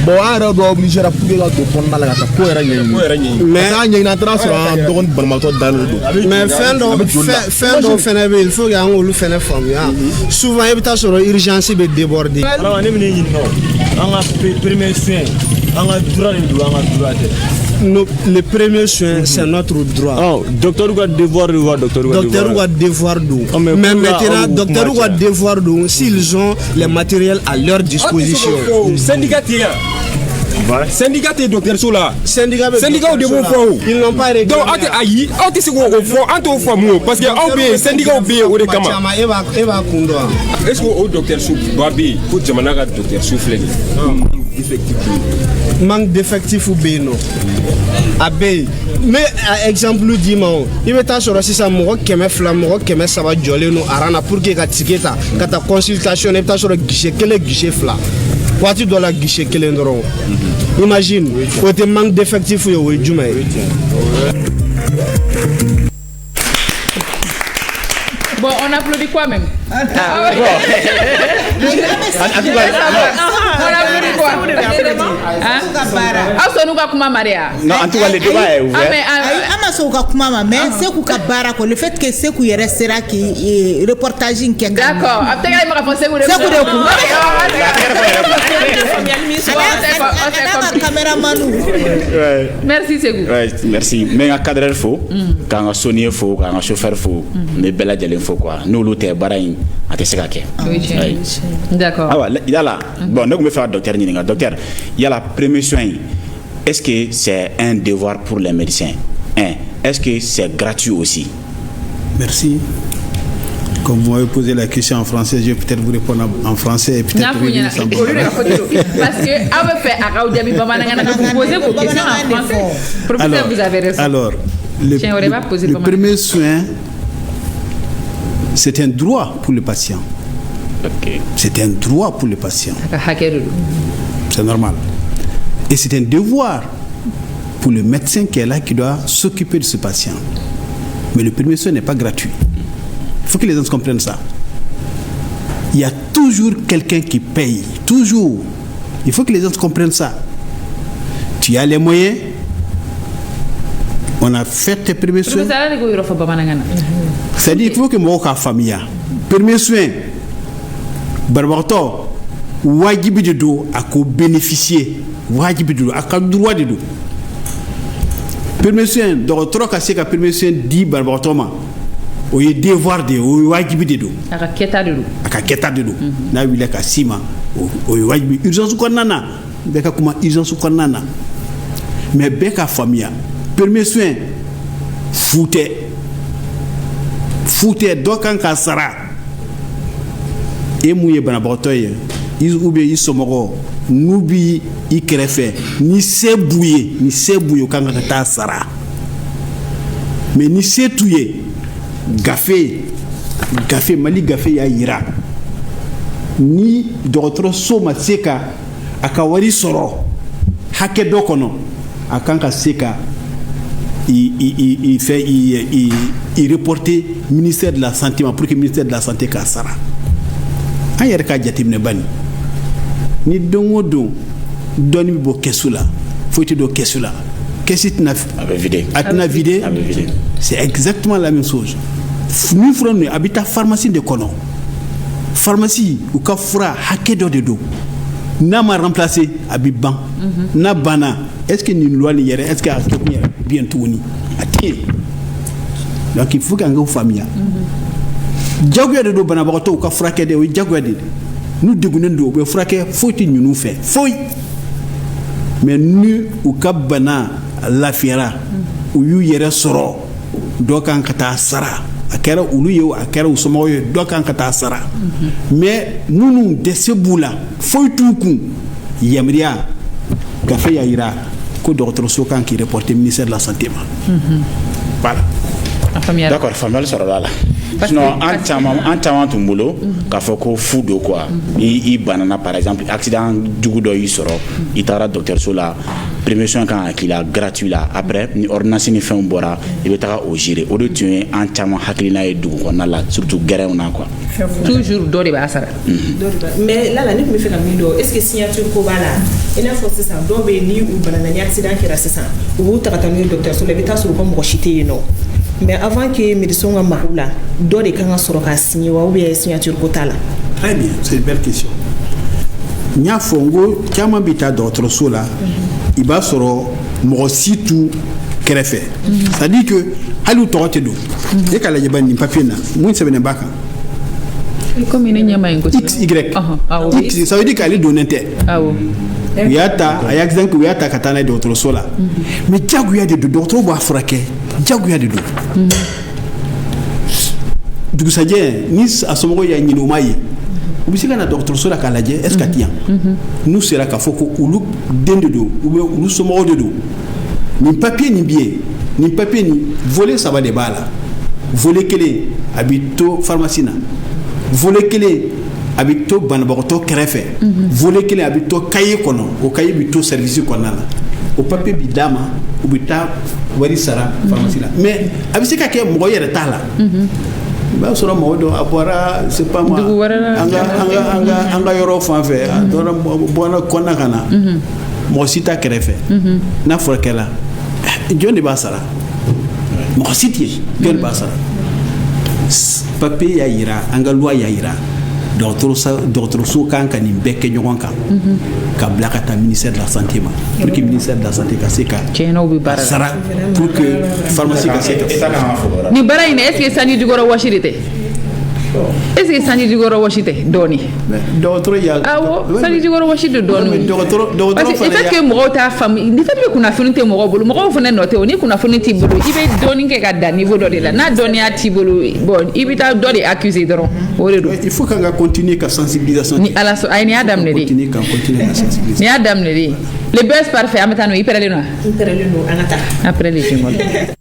bon an yɛrɛ dɔ obligé pour que ka don kɔnɔna la ka taa ko yɛrɛ ɲɛɲini mais an ɲɛɲini an taara sɔrɔ an dɔgɔnin banabaatɔ dalen don mais fɛn dɔw fɛnɛ bɛ yen il faut que an k'olu fɛnɛ faamuya souvent i bɛ taa sɔrɔ urgence bɛ déborder alors ne bɛ ne ɲininka an ka premier soin an ka droit de don an ka droit tɛ le premier soin c'est notre droit. Oh, docteur ka devoir de voir docteur ka devoir do. Mais maintenant docteur ka devoir do s'ils ont les matériels à leur disposition. Syndicat syndicat et dɔgɔtɔrɔso la syndicat de b'o fɔ ils n'ont pas réglé donc aw tɛ ayi aw tɛ se k'o fɔ an t'o faamu parce que aw bɛ yen syndicat bɛ yen o de kama e b'a kun dɔn est ce que o dɔgɔtɔrɔso ba bɛ yen ko jamana ka dɔgɔtɔrɔso filɛ nin ye manque d'effectifs bɛ yen nɔ a bɛ yen mais exemple d'i ma o i bɛ taa sɔrɔ sisan mɔgɔ 200 mɔgɔ 300 jɔlen don aran na pour que ka ticket ta ka taa consultation i bɛ taa sɔrɔ guichet 1 guichet 2 waati dɔ la guichet 1 dɔrɔn imagine o tɛ manque d'effectifs ye o ye jumɛn ye. Bon, on applaudit quoi même? En tout cas, on applaudit quoi? Non, en tout cas, le débat est ouvert. Mais c'est que Kabara, le fait que c'est que il sera qui reportage in Kenya. D'accord. Merci Ségou. Merci. Mais un cadre faux, quand un sonnier faux, quand un chauffeur faux, mais bella de l'info quoi. Nous l'autre barain à te séquer. D'accord. Ah ouais, il y a là. Bon, nous me faire docteur Nininga. Docteur, il y a la première soin. Est-ce que c'est un devoir pour les médecins? Est-ce que c'est gratuit aussi? Merci. Comme vous m'avez posé la question en français, je vais peut-être vous répondre en français et peut-être revenir sans problème. Parce que vous posez vos questions en français. Professeur, vous avez raison. Alors, le premier soin, c'est un droit pour le patient. C'est un droit pour le patient. C'est normal. Et c'est un devoir pour le médecin qui est là, qui doit s'occuper de ce patient. Mais le premier soin n'est pas gratuit. Il faut que les gens comprennent ça. Il y a toujours quelqu'un qui paye. Toujours. Il faut que les gens comprennent ça. Tu as les moyens. On a fait tes premiers soins. C'est-à-dire qu'il faut que moi, la famille, premiers soins, barbato, wajibi de do, à ko bénéficier, wajibi de do, à ko droit de do. Premiers soins, donc trop cassé que premiers soins dit barbato ma, au devoir de, au wajibi de do. À keta de do. À keta de do. Na wile ka sima, au wajibi. Urgence ko nana, beka kuma urgence ko nana. Mais beka famille. Premier soin foute donc en kasara et mouye banabotoye ils ou bien ils somoro nubi ikrefe ni se bouye quand ta sara mais ni se touye gafé mali gafé ya ira ni docteur soma seka akawari soro hake dokono akanka seka il reportait ministère de la santé pour que le ministère de la santé kassara an yɛrɛ ka jateminɛ bani ni don o don dɔɔni bɛ bɔ kɛsu la foyi tɛ don kɛsu la kɛsi tɛna vider c'est exactement la même chose ni fura ninnu a bɛ taa pharmacie de kɔnɔ pharmacie u ka fura hakɛ dɔ de don n'a ma remplacer a bɛ ban n'a banna est-ce que nin loi nin yɛrɛ est-ce que a kɛ kun yɛrɛ bien tuguni a tɛ donc il faut qu'an k'o faamuya jagoya de don banabagatɔw ka furakɛ de o ye jagoya de n'u degunnen don u bɛ furakɛ foyi tɛ ninnu fɛ foyi mais ni u ka bana lafiyara u y'u yɛrɛ sɔrɔ dɔ kan ka taa sara a kɛra olu ye a kɛra u somɔgɔw ye dɔ kan ka taa sara mais minnu dɛsɛ b'u la foyi t'u kun yamaruya gafe y'a yira ko dɔgɔtɔrɔso kan k'i reporter ministère de la santé ma voilà. D'accord, famille sɔrɔla la sinon an caman tun bolo k'a fɔ ko fu do quoi i banana par exemple accident jugu dɔ y'i sɔrɔ i taara dɔgɔtɔrɔso la premier soin kan ka k'i la gratuit la après ni ordonnance ni fɛnw bɔra i bɛ taga o gérer o de tun ye an caman hakilina ye dugu kɔnɔna la surtout gɛrɛnw na quoi toujours dɔ de b'a sara mais là ne tun bɛ fɛ ka min dɔn est ce que signature ko b'a la i n'a fɔ sisan dɔw bɛ yen ni u banana ni accident kɛra sisan u b'u ta ka taa n'u ye dɔgɔtɔrɔso la i bɛ taa sɔrɔ u ka mɔgɔ si tɛ yen nɔ mais avant que médecin ka mago la dɔ de kan ka sɔrɔ ka signer wa ou bien signature ko t'a la. Très bien, c'est une belle question. N y'a fɔ n ko caman bɛ taa dɔgɔtɔrɔso la i b'a sɔrɔ mɔgɔ si t'u kɛrɛfɛ c'est à dire que hali u tɔgɔ tɛ don e ka lajɛ bani nin papier na mun sɛbɛnnen b'a kan comme ne ɲɛma in ko XY X ça veut dire qu'ale donnen tɛ u y'a ta a y'a exemple u y'a ta ka taa n'a ye dɔgɔtɔrɔso la mais jagoya de don dɔgɔtɔrɔ b'a furakɛ jagoya de don dugusajɛ ni a somɔgɔw y'a ɲini o ma ye u bɛ se ka na dɔgɔtɔrɔso la k'a lajɛ est-ce que a ti yan n'u sera k'a fɔ ko olu den de don ou bien olu somɔgɔw de don nin papier nin bɛ yen nin papier nin volet saba de b'a la volet kelen a bɛ to pharmacie na volet kelen a bɛ to banabagatɔ kɛrɛfɛ volet kelen a bɛ to cahier kɔnɔ o cahier bɛ to service kɔnɔna na o papier bɛ d'a ma u bɛ taa wari sara pharmacie la mais a bɛ se ka kɛ mɔgɔ yɛrɛ t'a la i b'a sɔrɔ mɔgɔ dɔ a bɔra c'est pas moi an ka yɔrɔ fan fɛ a bɔra kɔnɔna ka na mɔgɔ si t'a kɛrɛfɛ n'a furakɛla jɔn de b'a sara mɔgɔ si tɛ yen jɔn de b'a sara papier y'a yira an ka loi y'a yira dɔgɔtɔrɔso kan ka nin bɛɛ kɛ ɲɔgɔn kan ka bila ka taa ministère de la santé ma pour que ministère de la santé ka se ka sara pour que pharmacie ka se ka ni baara in est ce que sanji jukɔrɔ wɔsi de tɛ est ce que sanji jukɔrɔ wɔsi tɛ dɔɔni dɔgɔtɔrɔ y'a awɔ sanji jukɔrɔ wɔsi de dɔɔni parce que effet que mɔgɔw t'a faamu ni fɛn bɛ kunnafoni tɛ mɔgɔw bolo mɔgɔw fana nɔ tɛ o ni kunnafoni t'i bolo i bɛ dɔɔni kɛ ka dan niveau dɔ de la n'a dɔnniya t'i bolo bon i bɛ taa dɔ de accuser dɔrɔn o de don. il faut qu'an ka continuer ka sensibilisation. ni ala sɔn ayi nin y'a daminɛ de continuer ka sensibilisation. nin y'a daminɛ de le best parfait an bɛ taa n'o i pɛrɛlen don wa. n pɛrɛlen don an ka taa. après le jingle.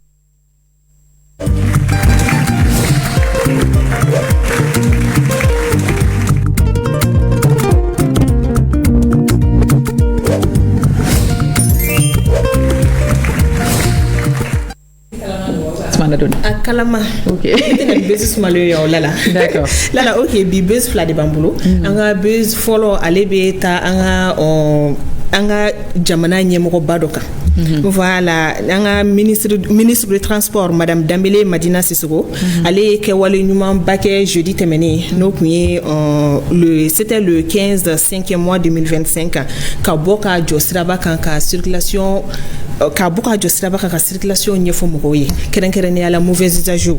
kalama tena buzz malo yo lala d'accord lala OK bi buzz fla de bambulo anga buzz follow alebe ta anga jamana nyemoko badoka voilà anga ministre de transport madame Dambélé Madina Sissoko allé ke wale nyuma baké jeudi temene no kunye c'était le 15 5e mois 2025 ka boka josraba kan ka circulation ka boka josraba ka circulation nyefo mokoye keren ya la mauvaise usage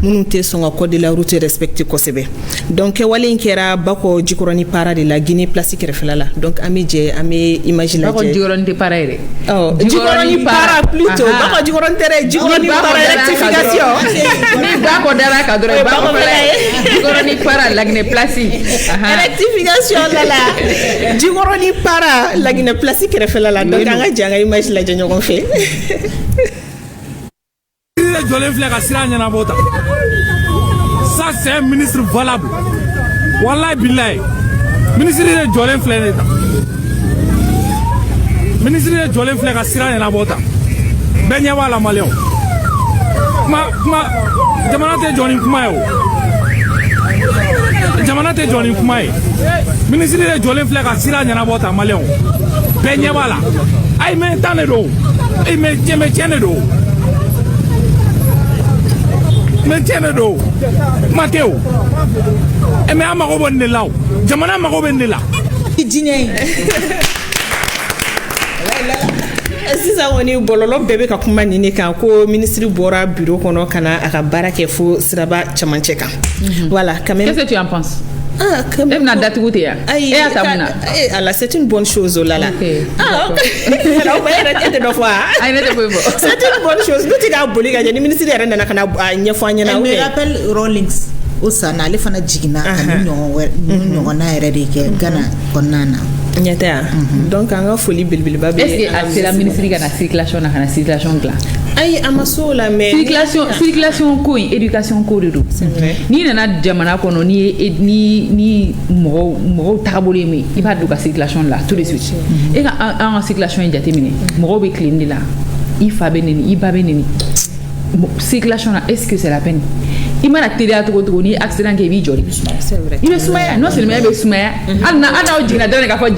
munu te songa code de la route respecté kosebe donc wale nkera bako jikoroni para de la Guinée plastique reflala donc amije ame imagine bako jikoroni para ere jikoroni para plutôt bako jikoroni tere jikoroni para rectification ni bako dara ka dore bako jikoroni para la Guinée plastique rectification lala jikoroni para la Guinée plastique reflala donc anga janga imagine la janyo kon fait ça c'est un ministre valable wallahi billahi ministre de Jolin Fleur ministre de Jolin Fleur ka sira ɲana bota bɛɛ ɲɛ b'a la maliyɛnw kuma jamana tɛ jɔ ni kuma ye o jamana tɛ jɔ ni kuma ye ministre de Jolin Fleur ka sira ɲana bota maliyɛnw bɛɛ ɲɛ b'a la ayi mɛ tan de don mɛ tiɲɛ de don mɛ tiɲɛ de don kuma tɛ o mɛ an mago bɛ nin de la o jamana mago bɛ nin de la sisan woni bololo bɛɛ bɛ ka kuma nin kan ko ministre bɔra bureau kɔnɔ kana a ka baara kɛ fo siraba camancɛ kan voilà quand même qu'est-ce que tu en penses elle n'a datugu te ya et atamuna ala c'est une bonne chose là là alors ba yɛrɛ tɛ dɔ fɔ ay ne tɛ foyi fɔ c'est une bonne chose n'u ti ka boli ka jɛ ni ministre yɛrɛ nana kana ɲɛfɔ an ɲɛna me rappelle Rawlings o sana ale fana jiginna ka ɲɔgɔnna yɛrɛ de kɛ Ghana kɔnɔna na ɲɛtɛ donc an ka foli belebeleba bɛ est-ce que c'est la ministre kana circulation na kana circulation dilan ayi a ma so la mais circulation ko in éducation ko de do ni nana jamana kɔnɔ ni mɔgɔw tagabolo ye min i b'a don ka circulation la tout de suite e ka an ka circulation in jateminɛ mɔgɔw bɛ tilen de la i fa bɛ neni i ba bɛ neni circulation na est-ce que c'est la peine i mana teriya togo ni accident kɛ i b'i jɔri i bɛ sumaya non seulement i bɛ sumaya hali n'aw jiginna dɔrɔn k'a fɔ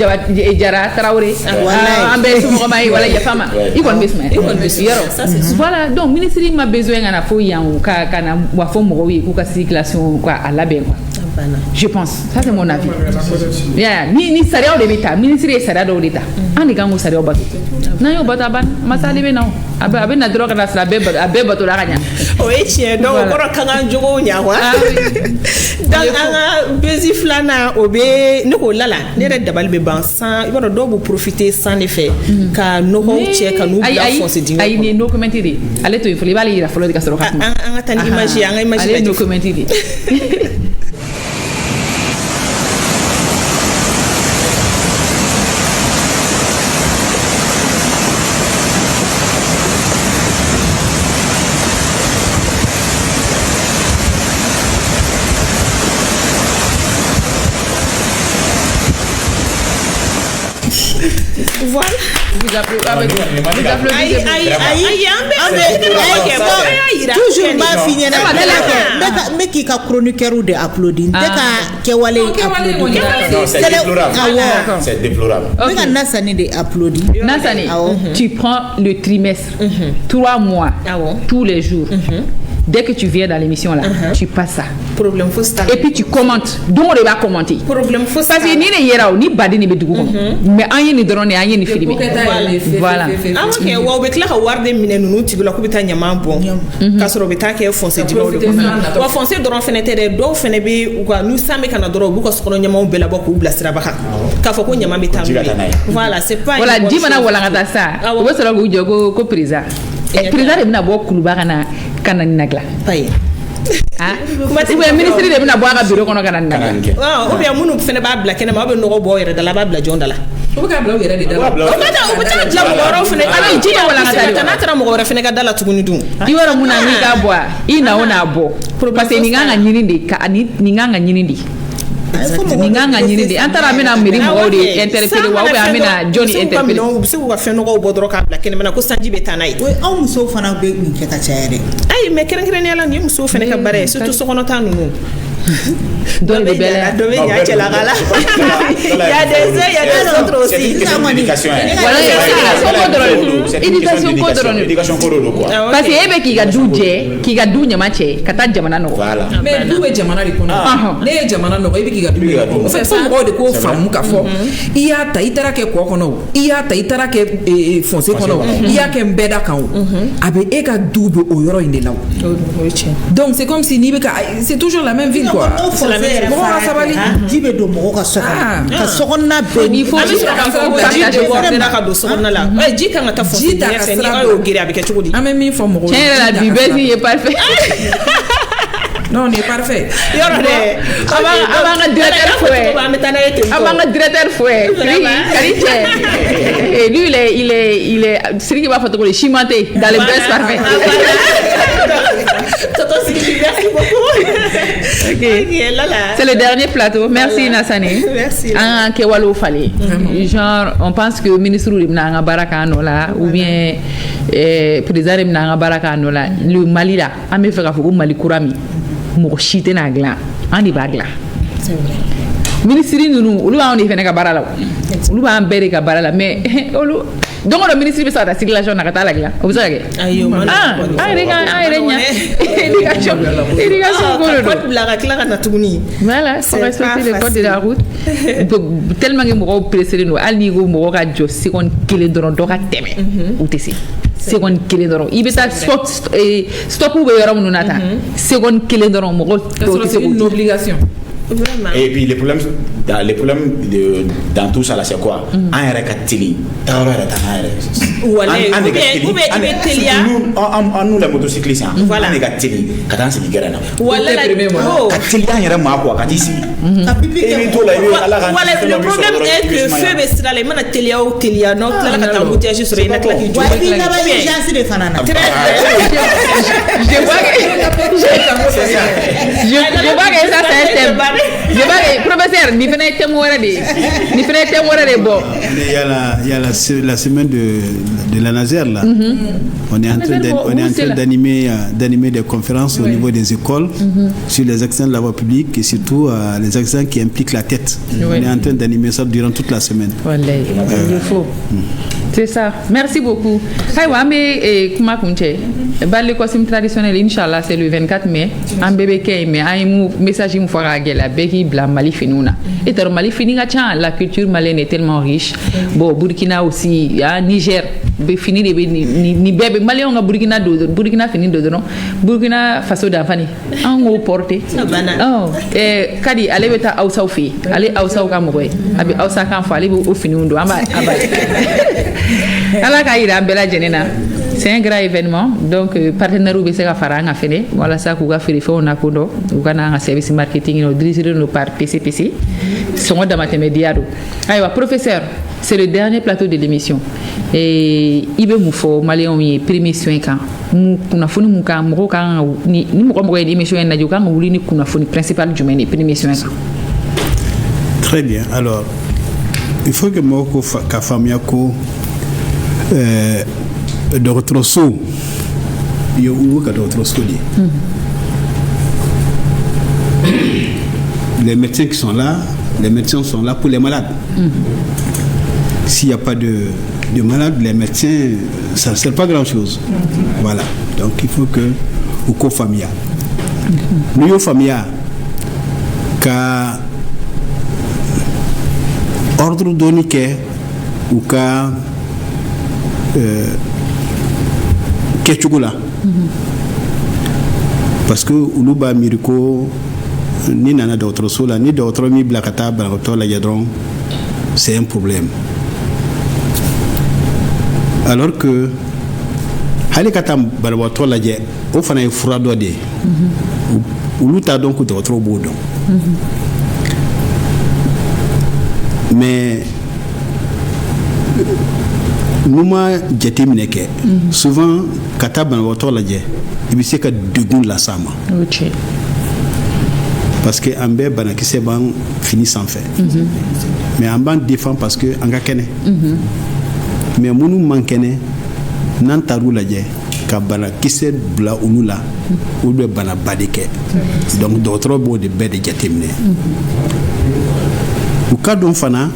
Jara Tarawele an bɛ somɔgɔ ma ye wala yafa ma i kɔni bɛ sumaya yɔrɔ voilà donc ministre ma besoin ka na fo yan o ka na wa fɔ mɔgɔw ye k'u ka circulation ka a labɛn quoi je pense ça c'est mon avis ni sariyaw de bɛ ta ministre ye sariya dɔw de ta an de kan k'o sariyaw bato n'an y'o bato a banna masa de bɛ na a bɛ na dɔrɔn ka na sira a bɛɛ bato la ka ɲa o ye tiɲɛ donc o kɔrɔ kan ka jogow ɲa quoi donc an ka bezi filanan o bɛ ne k'o lala ne yɛrɛ dabali bɛ ban san i b'a dɔn dɔw bɛ profiter san de fɛ ka nɔgɔw cɛ ka n'u bila fossé dingɛ kɔnɔ ayi nin ye no commenté de ale to yen fɔlɔ i b'ale yira fɔlɔ de ka sɔrɔ ka kuma an ka taa ni image ye an ka image ale ye no commenté de voilà vous applaudissez toujours b'a f'i ɲɛna n bɛ k'i ka chroniqueur de applaudir n tɛ ka kɛwale applaudir c'est déplorable n bɛ ka Nasani de applaudir Nasani tu prends le trimestre 3 mois tous les jours dès que tu viens dans l'émission là tu passes ça problème fo et puis tu commentes donc on va commenter problème fo parce que ni ne yera ni baden ni be dugu kɔnɔ mais an ye ni dɔrɔn de an ye ni filmer voilà ok wa o bɛ tila ka wari de minɛ ninnu tigi la k'u bɛ taa ɲaman bɔn k'a sɔrɔ u bɛ taa kɛ fossé dingɛw de kɔnɔ wa fossé dɔrɔn fɛnɛ tɛ dɛ dɔw fɛnɛ bɛ u ka n'u san bɛ ka na dɔrɔn u b'u ka sokɔnɔ ɲamanw bɛɛ labɔ k'u bila siraba kan k'a fɔ ko ɲaman bɛ taa n'u ye voilà c'est pas voilà ji mana walankata sa u bɛ sɔrɔ k'u jɔ ko président président de bɛna bɔ kuluba ka na nin na dilan ou bien ministre de bɛna bɔ a ka bureau kɔnɔ ka na nin na dilan ou bien minnu fɛnɛ b'a bila kɛnɛma aw bɛ nɔgɔ bɔ yɛrɛ da la a b'a bila jɔn da la u bɛ k'a bila u yɛrɛ de da la u bɛ taa dilan mɔgɔ wɛrɛw fɛnɛ ala ji ma walankata de n'a taara mɔgɔ wɛrɛ fɛnɛ ka da la tuguni dun i yɔrɔ mun na n'i k'a bɔ i na o n'a bɔ parce que nin kan ka ɲini de nin kan ka ɲini de Ninganga nyini de antara mina miri mo de interpellé wa ou amina Johnny interpellé non se wa fɛn nɔgɔw bɔ dɔrɔn k'a bila kɛnɛ na ko sanji bɛ taa n'a ye aw musow fana bɛ nin kɛ ka caya dɛ ayi mais kɛrɛnkɛrɛnnenya la nin ye musow fana ka baara ye surtout sokɔnɔta ninnu dɔ bɛ bɛlɛ dɔ bɛ ɲa cɛlaka la il y a des autres aussi éducation ko dɔrɔn quoi parce que e bɛ k'i ka du jɛ k'i ka du ɲama cɛ ka taa jamana nɔgɔ mais du bɛ jamana de kɔnɔ ne ye jamana nɔgɔ i bɛ k'i ka du nɔgɔ o fɛ fo mɔgɔw de k'o faamu ka fɔ i y'a ta i taara kɛ kɔ kɔnɔ o i y'a ta i taara kɛ fonse kɔnɔ o i y'a kɛ n bɛɛ da kan o a bɛ e ka du bɛ o yɔrɔ in de la o donc c'est comme si n'i bɛ ka c'est toujours la même ville quoi mɔgɔ ka sabali ji bɛ don mɔgɔ ka so kɔnɔ ka sokɔnɔna bɛɛ ni fo ji ka don sokɔnɔna la ji kan ka taa fonse fɛ ni aw y'o gere a bɛ kɛ cogo di an bɛ min fɔ mɔgɔw tiɲɛ yɛrɛ la bi bɛɛ si ye parfait non on est parfait yɔrɔ dɛ an b'an ka directeur fo ye an b'an ka directeur fo ye Kari cɛ lui il est Sidiki b'a fɔ cogo di cimenté dans les best parfaits merci beaucoup okay. C'est le dernier plateau. Merci Nassani. Merci. En Kewalo Fale. Genre, on pense que le ministre de Mnanga Baraka Nola ou bien président de Mnanga Baraka Nola, le Mali là, on me fait que Mali Kourami, Mochite Nagla, Andi Bagla. C'est vrai. Ministre nous, on a fait un barala. On a un bel barala, mais donc le ministre de la circulation n'a pas la glace. Vous savez? Voilà, faut respecter le code de la route. Tellement que moi pressé nous, al niveau moi ka jo seconde kele doron do ka teme. Utesi. Seconde kele doron. Il ça stop ou be yoram nous nata. Seconde kele doron mo c'est une obligation. Vraiment. Et puis les problèmes dans tout ça là c'est quoi? Un récatili. Nous les motocyclistes voilà on est quand c'est guerre voilà le problème est que feu bestira les mana telia ou telia non la kata moutiage sur une claque du je vois que ça c'est un thème. Je vais professeur, ni fenêtre de bon. Il y a la semaine de la Nazaire là. On est en train d'animer des conférences au niveau des écoles sur les accidents de la voie publique et surtout les accidents qui impliquent la tête. On est en train d'animer ça durant toute la semaine. Il faut. C'est ça. Merci beaucoup. Comment le costume traditionnel, Inch'Allah, c'est le 24 mai. Un bébé qui mais un message qui me fera la béki bla Mali finuna. Et dans Mali finira la culture malienne est tellement riche. Bon, Burkina aussi, Niger, fini ni bébé malien on a Burkina fini de non. Burkina Faso d'Afani. En haut porté. Oh, Kadi, allez beta Aoussa fi. Allez Aoussa Kamouré. Abi Aoussa kan fa allez au finundo. Aba. Allah kaira bela jenena. C'est un grand événement. Donc, partenaire ou bese ka faranga fene. Voilà ça kuga ferife on a kodo. Uga na service marketing no dirigé no par PCPC. Sont dans mathématiado. Aywa professeur, c'est le dernier plateau de l'émission. Et ibe mufo malien mi premier soin kan. Kuna funi muka moko kan ni moko moko émission na joka nguli ni kuna funi principal du meni premier soin kan. Très bien. Alors, il faut que moko ka famia ko d'autres sauts. Il y a d'autres sauts. Les médecins qui sont là, les médecins sont là pour les malades. S'il n'y a pas de malades, les médecins, ça ne sert pas grand-chose. Voilà. Donc il faut que au co-famia. Nous, famia, qu'à ordre donique ou qu'à Ketchugula. Parce que Uluba Miriko, ni nana d'autres sola, ni d'autres mi blakata, blakato la yadron, c'est un problème. Alors que, Halikatam balwato la yé, au fana est froid de Uluta donc d'autres boudons. Mais, nous ma jatemineke souvent kata ban woto la je ibi se ka degun la sama parce que an bɛɛ banakisɛ b'an fini sanfɛ mais an b'an défend parce que an ka kɛnɛ mais minnu man kɛnɛ n'an taar'u lajɛ ka banakisɛ bila olu la olu bɛ banaba de kɛ donc dɔgɔtɔrɔ b'o de bɛɛ de jateminɛ u ka dɔn fana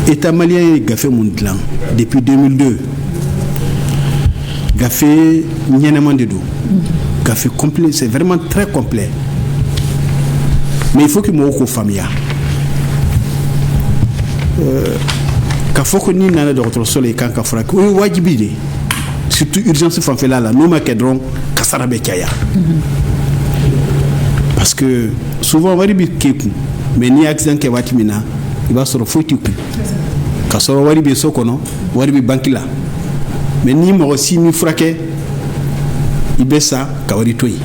État malien ye gafe mun dilan depuis 2002 gafe ɲɛnɛman de don gafe complet, c'est vraiment très complet, mais il faut que mɔgɔw k'o faamuya k'a fɔ ko ni nana dɔgɔtɔrɔso la i kan ka furakɛ o ye wajibi de, surtout urgence fanfɛla la n'o ma kɛ dɔrɔn kasara bɛ caya parce que souvent wari bɛ kɛ kun mais ni accident kɛ waati min na i b'a sɔrɔ foyi t'i kun ka sɔrɔ wari bɛ so kɔnɔ wari bɛ banque la mais ni mɔgɔ si mi furakɛ i bɛ sa ka wari to yen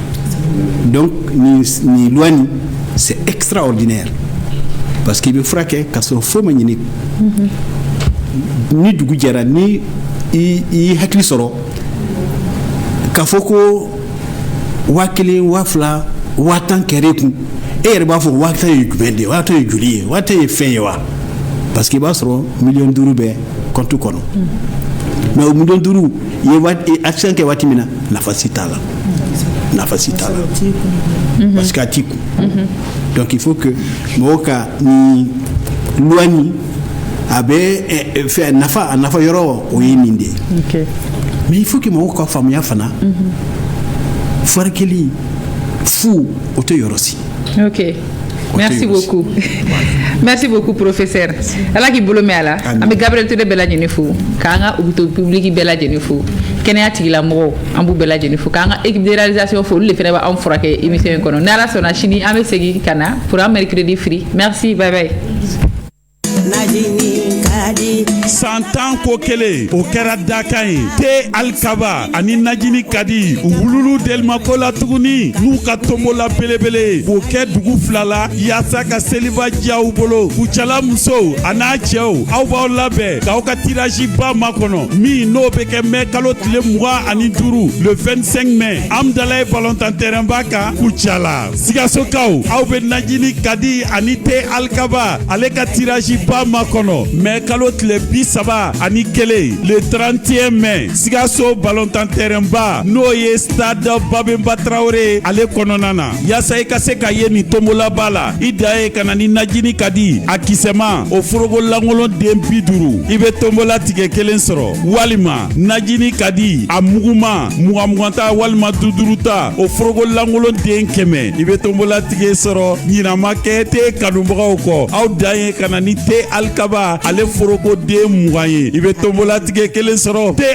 donc ni loi ni c'est extraordinaire parce que i bɛ furakɛ ka sɔrɔ foyi ma ɲini ni dugu jɛra ni i hakili sɔrɔ k'a fɔ ko 1000 2000 1010 kɛrɛ kun e yɛrɛ b'a fɔ 1010 ye jumɛn de ye 1010 ye joli ye 1010 ye fɛn ye wa parce que i b'a sɔrɔ 5 millions bɛ compte kɔnɔ mais o 5 millions ye action kɛ waati min na nafa si t'a la parce que a t'i kun donc il faut que mɔgɔw ka ni loi ni a bɛ fɛ a nafa yɔrɔ o ye nin de ye mais il faut que mɔgɔw ka faamuya fana furakɛli fu o tɛ yɔrɔ si. Ok. Merci beaucoup. Merci beaucoup, professeur. Ala k'i bolo mɛn a la. An bɛ Gabriel Touré bɛɛ lajɛlen fo, k'an ka hôpital public bɛɛ lajɛlen fo, kɛnɛya tigilamɔgɔw an b'u bɛɛ lajɛlen fo, k'an ka équipe de réalisation fo, olu de fana b'anw furakɛ émission in kɔnɔ. Ni Ala sɔnna sini an bɛ segin ka na pour un mercredi free. Merci, bye bye. Santan ko kelen o kɛra dakan ye te alikaba ani najini kadi u wululu delmako la tuguni n'u ka tombola belebele k'o kɛ dugu fila la yaasa ka seliba diya u bolo kucala musow a n'a cɛw aw b'aw labɛn k'aw ka tirage ba makɔnɔ min n'o bɛ kɛ mɛ kalo tile 25 le 25 mai amdalaye ballontan terrain ba kan kucala sigasokaw aw bɛ najini kadi ani te alikaba ale ka tirage ba makɔnɔ mɛ kalo tile 30 ani kelen le 31 mai Sigaso ballontan terrain ba n'o ye stade Babemba Traoré ale kɔnɔna na yaasa i ka se ka ye ni tombola ba la i da ye ka na ni najini kadi a kisɛma o foroko lankolon den 50 i bɛ tombola tigɛ kelen sɔrɔ walima najini kadi a muguma mugan-muganta walima 50 ta o foroko lankolon den 100 i bɛ tombola tigɛ sɔrɔ ɲinama kɛ te kanubagaw kɔ aw da ye ka na ni te alikaba ale foroko den 20 ye i bɛ tombola tigɛ kelen sɔrɔ te